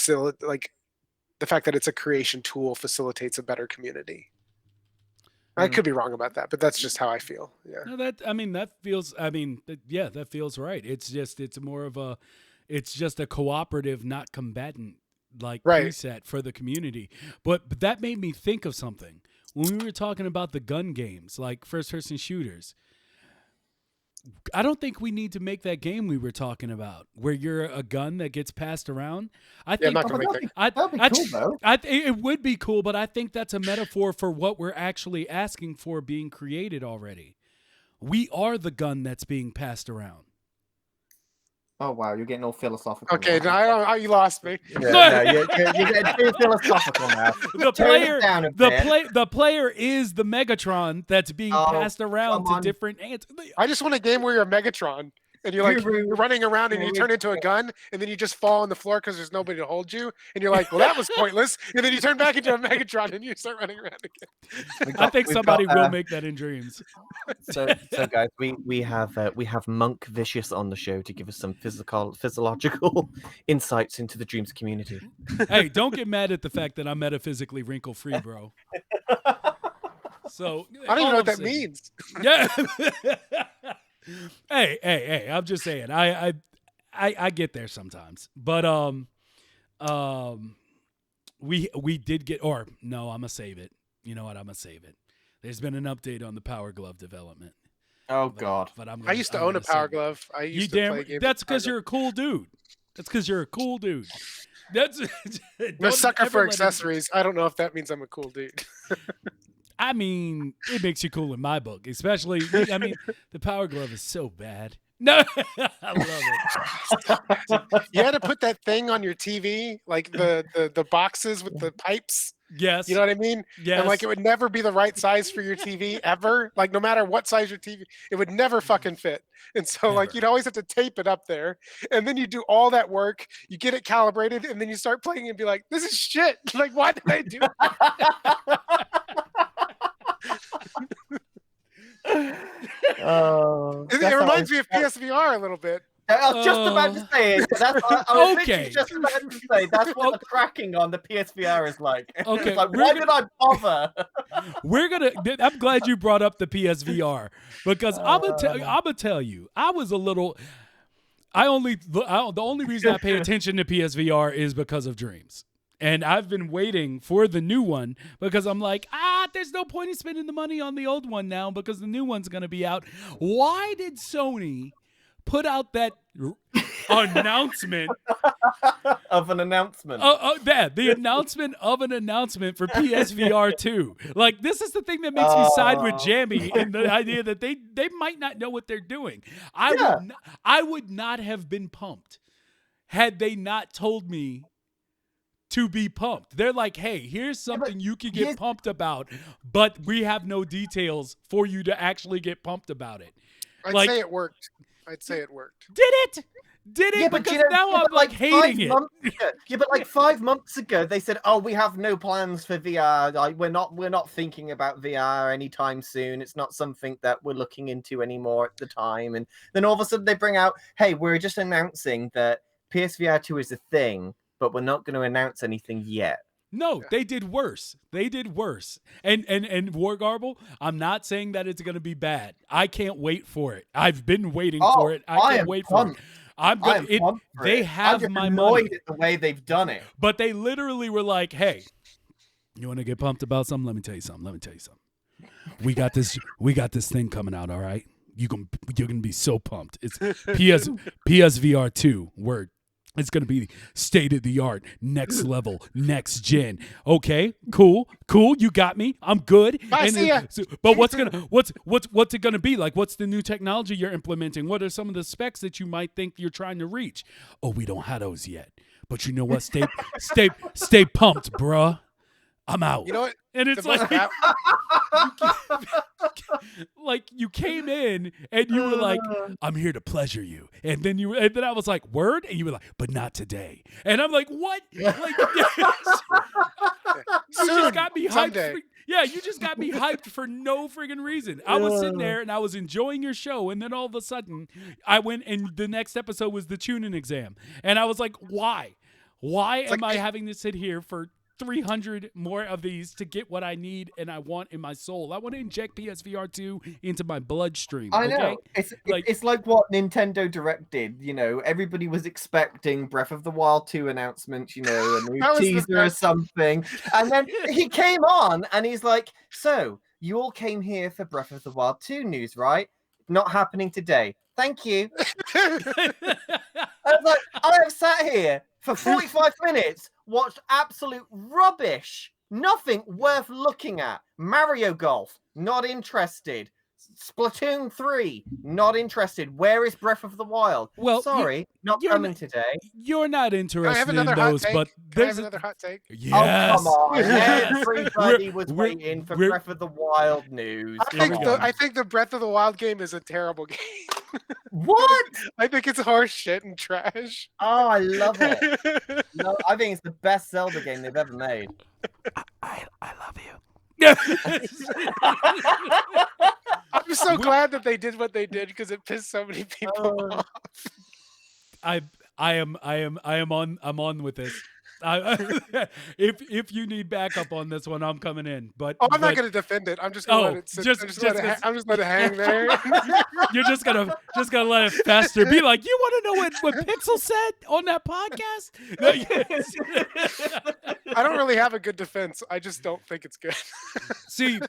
C: like the fact that it's a creation tool facilitates a better community. I could be wrong about that, but that's just how I feel. Yeah.
B: No, that feels right. It's just a cooperative, not combatant, like, preset for the community. But that made me think of something. When we were talking about the gun games, like first-person shooters, I don't think we need to make that game we were talking about, where you're a gun that gets passed around. I think
A: that'd be cool, though.
B: It would be cool, but I think that's a metaphor for what we're actually asking for being created already. We are the gun that's being passed around.
A: Oh wow, you're getting all philosophical.
C: Okay, now you lost me.
A: You're getting too philosophical now.
B: The player is the Megatron that's being passed around to different ants.
C: I just want a game where you're a Megatron and you're running around and you turn into a gun and then you just fall on the floor because there's nobody to hold you and you're like, well, that was pointless. And then you turn back into a Megatron and you start running around again.
B: I think somebody will make that in Dreams.
A: So guys, we have Monk Vicious on the show to give us some physiological insights into the Dreams community.
B: Hey, don't get mad at the fact that I'm metaphysically wrinkle free, bro. So
C: I don't even know what that means.
B: Yeah. Hey, I'm just saying. I get there sometimes. But we did get, or no, I'm gonna save it. You know what? I'm gonna save it. There's been an update on the Power Glove development.
A: Oh God!
B: But
C: I used to own a Power Glove. I used to play games.
B: That's because you're a cool dude.
C: I'm a sucker for accessories. I don't know if that means I'm a cool dude.
B: I mean, it makes you cool in my book, especially. I mean, the Power Glove is so bad. No, I love
C: it. You had to put that thing on your TV, like the boxes with the pipes.
B: Yes.
C: You know what I mean?
B: Yes.
C: And like it would never be the right size for your TV ever. Like no matter what size your TV, it would never fucking fit. And so like you'd always have to tape it up there. And then you do all that work, you get it calibrated, and then you start playing and be like, this is shit. Like, why did I do it reminds me of PSVR a little bit.
A: I was just about to say it. That's what I was
B: okay.
A: just about to say. That's what the tracking on the PSVR is like.
B: Okay,
A: It's like, why did I bother?
B: I'm glad you brought up the PSVR because I'm gonna tell you, I was a little. The only reason I pay attention to PSVR is because of Dreams. And I've been waiting for the new one because I'm like, there's no point in spending the money on the old one now because the new one's going to be out. Why did Sony put out that announcement
A: of an announcement?
B: The announcement of an announcement for PSVR 2. Like, this is the thing that makes me side with Jamie in the idea that they might not know what they're doing. I would not have been pumped had they not told me to be pumped. They're like, hey, here's something you can get pumped about, but we have no details for you to actually get pumped about it.
C: I'd say it worked.
B: Did it? Yeah, because now I'm like hating it.
A: But like 5 months ago, they said, "Oh, we have no plans for VR. Like, we're not thinking about VR anytime soon. It's not something that we're looking into anymore at the time." And then all of a sudden, they bring out, "Hey, we're just announcing that PSVR 2 is a thing, but we're not going to announce anything yet."
B: No, they did worse. And Wargarble, I'm not saying that it's going to be bad. I can't wait for it. I've been waiting for it. I can't wait for it. They have my money.
A: At the way they've done it.
B: But they literally were like, "Hey, you want to get pumped about something? Let me tell you something. We got this thing coming out, all right? You're going to be so pumped. It's PSVR 2 word. It's going to be state of the art, next level, next gen. Okay, cool. You got me. I'm good. But what's it going to be like? What's the new technology you're implementing? What are some of the specs that you might think you're trying to reach? Oh, we don't have those yet. But you know what? Stay pumped, bruh. I'm out.
C: You know what?
B: And it's like you came in and you were like, "I'm here to pleasure you," and then I was like, "Word," and you were like, "But not today." And I'm like, "What?" Like, you just got me hyped. You just got me hyped for no friggin' reason. I was sitting there and I was enjoying your show, and then all of a sudden, I went and the next episode was the tuning exam, and I was like, "Why? Why am I having to sit here for 300 more of these to get what I need and I want in my soul? I want to inject PSVR 2 into my bloodstream."
A: I know. It's like what Nintendo Direct did. You know, everybody was expecting Breath of the Wild 2 announcements, you know, a new teaser or something. And then he came on and he's like, "So, you all came here for Breath of the Wild 2 news, right? Not happening today. Thank you." I was like, I have sat here for 45 minutes, watched absolute rubbish. Nothing worth looking at. Mario Golf, not interested. Splatoon 3, not interested. Where is Breath of the Wild?
B: Well,
A: sorry, not coming today.
B: You're not interested in those, but there's
C: another hot take.
B: Yes.
A: Oh, come on. Everybody was waiting for Breath of the Wild news.
C: I think the Breath of the Wild game is a terrible game.
A: What?
C: I think it's horse shit and trash.
A: Oh, I love it. No, I think it's the best Zelda game they've ever made.
B: I love you.
C: I'm so glad that they did what they did because it pissed so many people off.
B: I'm on with this. If you need backup on this one, I'm coming in. But
C: I'm not going to defend it. I'm just going to let it sit. I'm just let it hang there.
B: You're just gonna let it fester. Be like, "You want to know what Pixel said on that podcast?"
C: I don't really have a good defense. I just don't think it's good.
B: See,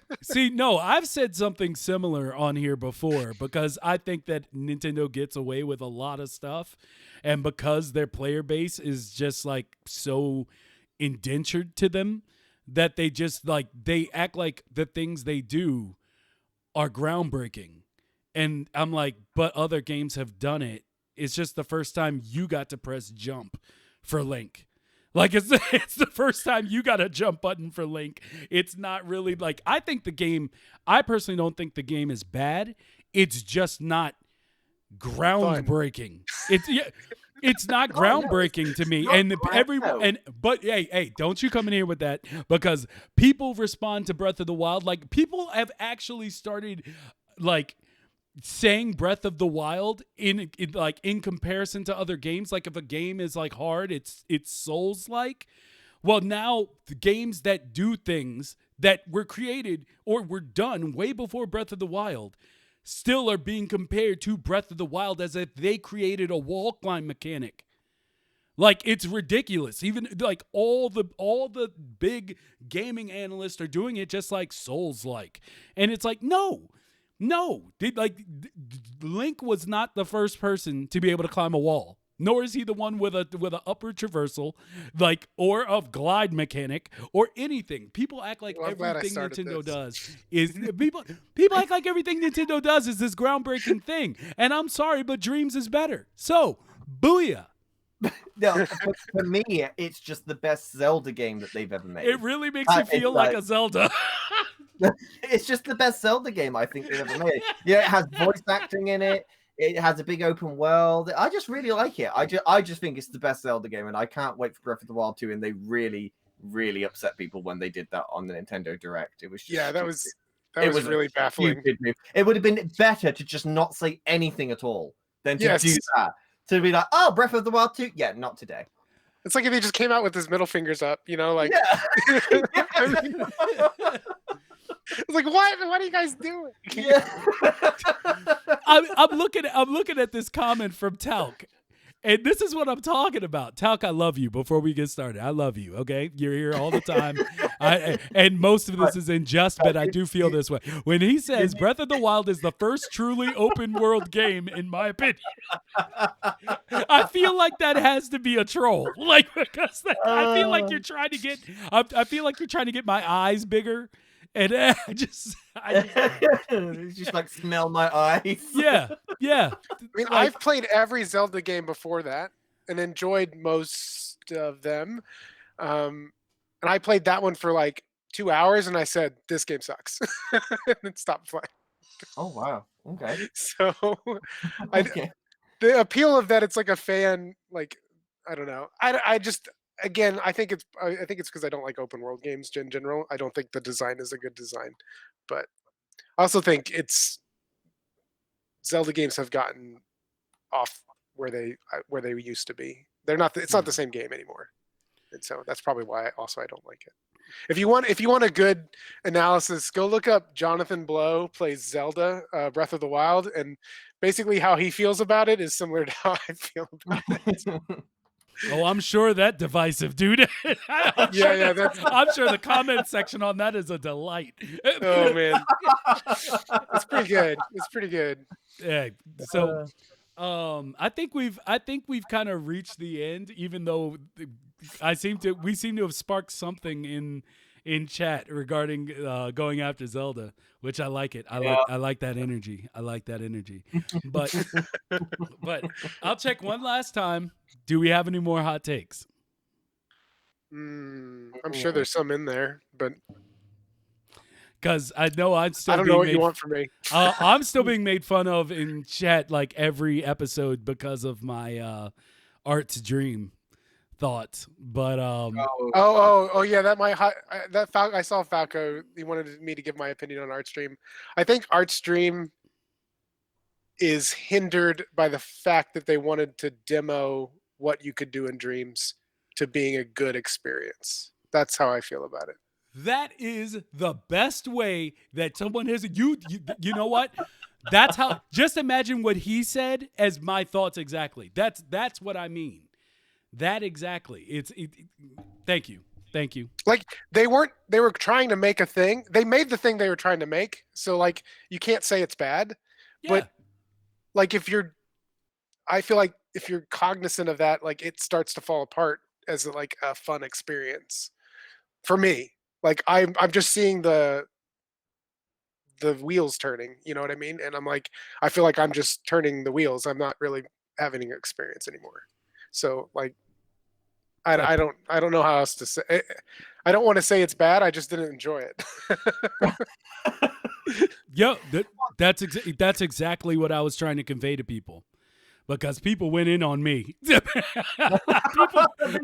B: no, I've said something similar on here before because I think that Nintendo gets away with a lot of stuff, and because their player base is just like so indentured to them that they just like they act like the things they do are groundbreaking. And I'm like, but other games have done it. It's just the first time you got to press jump for Link. Like it's the first time you got a jump button for Link. It's not really like I personally don't think the game is bad. It's just not groundbreaking. It's not groundbreaking to me. And everyone but hey, don't you come in here with that, because people respond to Breath of the Wild like people have actually started like saying Breath of the Wild in comparison to other games. Like if a game is like hard, it's Souls like. Well, now the games that do things that were created or were done way before Breath of the Wild still are being compared to Breath of the Wild as if they created a wall climb mechanic. Like it's ridiculous. Even like all the big gaming analysts are doing it just like Souls like. And it's like, no. Link was not the first person to be able to climb a wall. Nor is he the one with a upward traversal, like, or a glide mechanic or anything. People act like everything Nintendo does is people act like everything Nintendo does is this groundbreaking thing. And I'm sorry, but Dreams is better. So, booyah.
A: No, for me, it's just the best Zelda game that they've ever made.
B: It really makes you feel like a Zelda.
A: It's just the best Zelda game I think they've ever made. Yeah, it has voice acting in it. It has a big open world. I just really like it. I just think it's the best Zelda game, and I can't wait for Breath of the Wild 2. And they really, really upset people when they did that on the Nintendo Direct. It was just
C: that was really baffling.
A: It would have been better to just not say anything at all than to do that. To be like, oh, Breath of the Wild 2? Yeah, not today.
C: It's like if they just came out with his middle fingers up, like.
A: Yeah.
C: I mean, it's like, what are you guys doing?
A: Yeah.
B: I'm looking at this comment from Talc. And this is what I'm talking about. Talc, I love you. Before we get started, I love you, okay? You're here all the time. And most of this is in jest, but I do feel this way. When he says Breath of the Wild is the first truly open world game, in my opinion, I feel like that has to be a troll. Like, because I feel like you're trying to get my eyes bigger. And I just
A: like smell my eyes.
B: Yeah.
C: I mean, I've played every Zelda game before that and enjoyed most of them. And I played that one for like 2 hours, and I said, "This game sucks," and then stopped playing.
A: Oh wow! Okay.
C: So, the appeal of that, it's like a fan. Like, I don't know. I just. Again, I think it's because I don't like open world games in general. I don't think the design is a good design, but I also think Zelda games have gotten off where they used to be. They're not. It's not the same game anymore, and so that's probably why I don't like it. If you want a good analysis, go look up Jonathan Blow plays Zelda Breath of the Wild, and basically how he feels about it is similar to how I feel about it.
B: Oh, I'm sure that divisive, dude. I'm sure the comment section on that is a delight.
C: Oh man, it's pretty good. It's pretty good.
B: Yeah. So, I think we've kind of reached the end, even though we seem to have sparked something in chat regarding going after Zelda, which I like it. I like that energy. But I'll check one last time. Do we have any more hot takes?
C: I'm sure there's some in there, but
B: because I know I'm still.
C: I don't know what you want from me.
B: I'm still being made fun of in chat like every episode because of my Art's Dream thoughts. But
C: yeah, I saw Falco. He wanted me to give my opinion on Art's Dream. I think Art's Dream is hindered by the fact that they wanted to demo what you could do in Dreams to being a good experience. That's how I feel about it.
B: That is the best way that someone has you know what? That's how. Just imagine what he said as my thoughts exactly. That's what I mean. That exactly. Thank you.
C: Like they were trying to make a thing. They made the thing they were trying to make. So like you can't say it's bad. Yeah. But like I feel like if you're cognizant of that, like it starts to fall apart as like a fun experience for me. like I'm just seeing the wheels turning, you know what I mean? And I'm like, I feel like I'm just turning the wheels. I'm not really having an experience anymore. So like, I don't know how else to say. I don't want to say it's bad. I just didn't enjoy it.
B: Yeah, that's exactly what I was trying to convey to people, because people went in on me.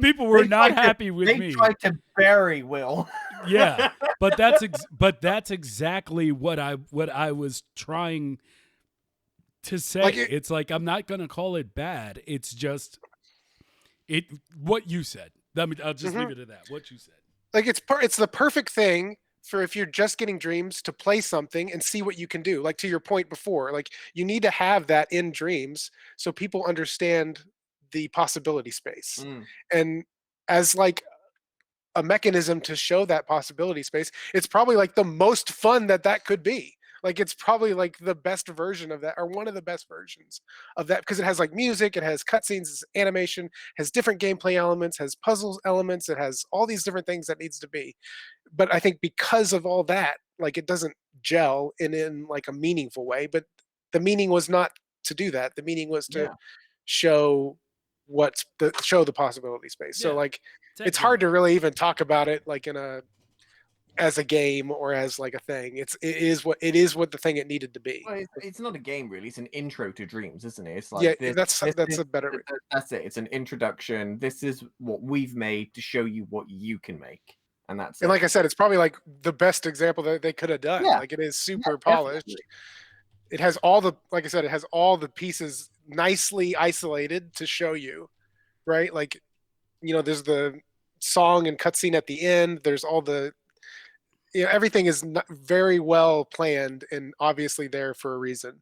B: people were not happy with me.
A: They tried to bury Will.
B: Yeah, but that's exactly what I was trying to say.
C: Like
B: it's like, I'm not gonna call it bad. It's just what you said. I'll just leave it at that. What you said.
C: Like it's the perfect thing for if you're just getting dreams to play something and see what you can do. Like to your point before, like you need to have that in dreams so people understand the possibility space. And as like a mechanism to show that possibility space, it's probably like the most fun that could be. Like it's probably like the best version of that, or one of the best versions of that, because it has like music, it has cutscenes, animation, has different gameplay elements, has puzzles elements, it has all these different things that needs to be. But I think because of all that, like it doesn't gel in like a meaningful way. But the meaning was not to do that. The meaning was to show show the possibility space. So like it's hard to really even talk about it like as a game or as like a thing. It is what the thing it needed to be.
A: Well, it's not a game really. It's an intro to dreams, isn't it? It's like
C: that's a better.
A: That's it. It's an introduction. This is what we've made to show you what you can make, and that's.
C: And like I said, it's probably like the best example that they could have done.
A: Yeah.
C: Like it is super polished.
A: Definitely.
C: It has all the, like I said, it has all the pieces nicely isolated to show you, right? Like, you know, there's the song and cutscene at the end. There's all the, you know, everything is very well planned and obviously there for a reason,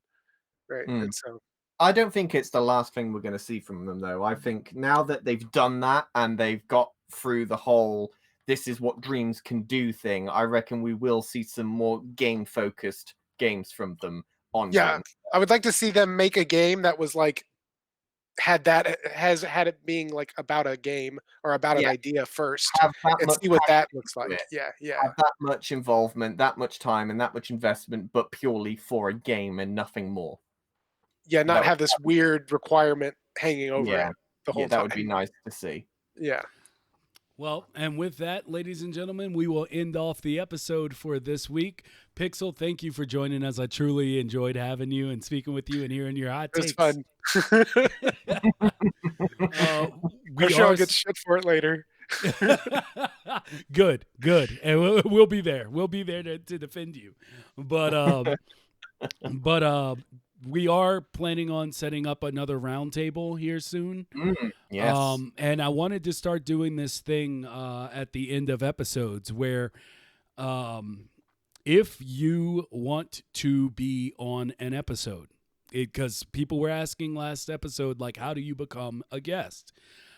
C: right? And so
A: I don't think it's the last thing we're going to see from them, though. I think now that they've done that and they've got through the whole "this is what dreams can do" thing, I reckon we will see some more game-focused games from them on.
C: Yeah, I would like to see them make a game that was like had it being like about a game or about an idea first, and see what that looks like. Yeah.
A: Have that much involvement, that much time, and that much investment, but purely for a game and nothing more.
C: Yeah, not have this weird requirement hanging over it the whole time.
A: That would be nice to see.
C: Yeah.
B: Well, and with that, ladies and gentlemen, we will end off the episode for this week. Pixel, thank you for joining us. I truly enjoyed having you and speaking with you and hearing your hot takes.
C: It was fun. Michelle gets shit for it later.
B: Good. And we'll be there. We'll be there to defend you. But we are planning on setting up another roundtable here soon.
A: Yes.
B: And I wanted to start doing this thing at the end of episodes where if you want to be on an episode, because people were asking last episode, like, how do you become a guest?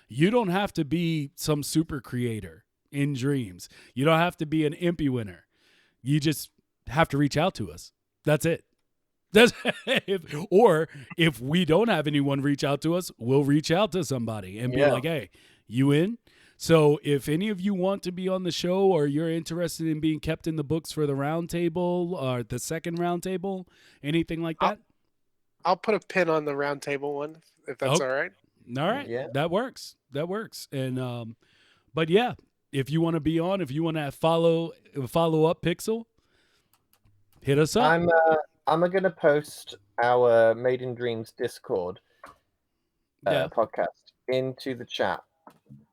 B: You don't have to be some super creator in dreams. You don't have to be an Impy winner. You just have to reach out to us. That's it. Or if we don't have anyone reach out to us, we'll reach out to somebody and be like, hey, you in? So if any of you want to be on the show or you're interested in being kept in the books for the roundtable or the second roundtable, anything like that?
C: I'll put a pin on the roundtable one if that's all right.
B: All right. Yeah. That works. And but yeah, if you want to be on, if you want to follow up Pixel, hit us up.
A: I'm going to post our Made in Dreams Discord podcast into the chat.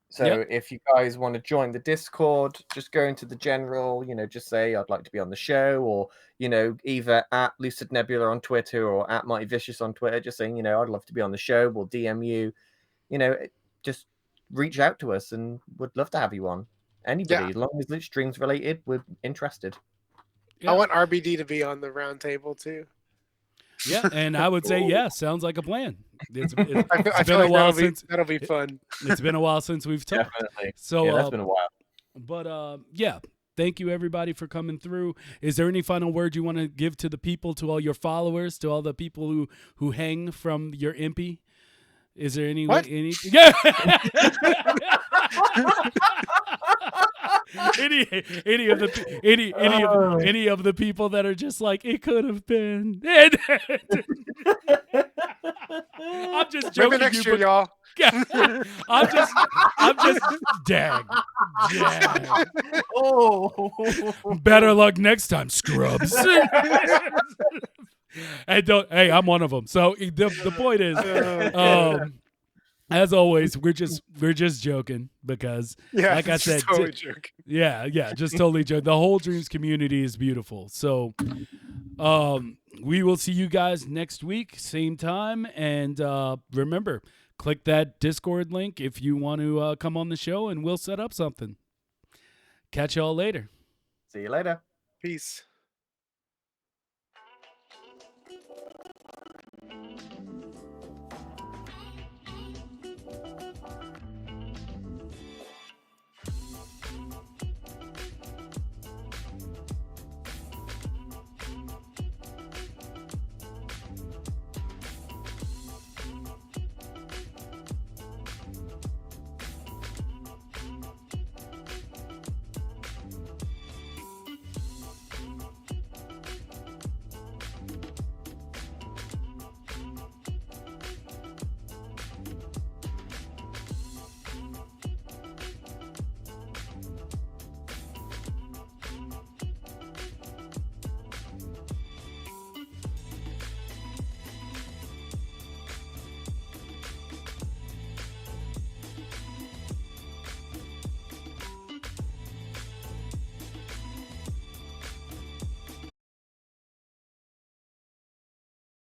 A: So if you guys want to join the Discord, just go into the general, just say, I'd like to be on the show, or, either at Lucid Nebula on Twitter or at Mighty Vicious on Twitter, just saying, I'd love to be on the show. We'll DM you, just reach out to us and would love to have you on. Anybody, as long as it's dreams related, we're interested.
C: Yeah. I want RBD to be on the round table too.
B: Yeah, and I would say, sounds like a plan. It's been
C: a while since that'll be fun.
B: It's been a while since we've talked.
A: Definitely.
B: So
A: that's been a while.
B: But thank you everybody for coming through. Is there any final word you want to give to the people, to all your followers, to all the people who hang from your Impy? Is there any?
C: What?
B: Yeah. any of the people that are just like it could have been. I'm just joking.
C: Maybe next year, y'all.
B: I'm just dag.
A: Oh,
B: Better luck next time, scrubs. Hey, I'm one of them. So the point is, as always, we're just joking because, like I said,
C: totally joking.
B: Yeah, just totally joking. The whole Dreams community is beautiful. So, we will see you guys next week, same time, and remember, click that Discord link if you want to come on the show, and we'll set up something. Catch y'all later.
A: see you later.
C: Peace.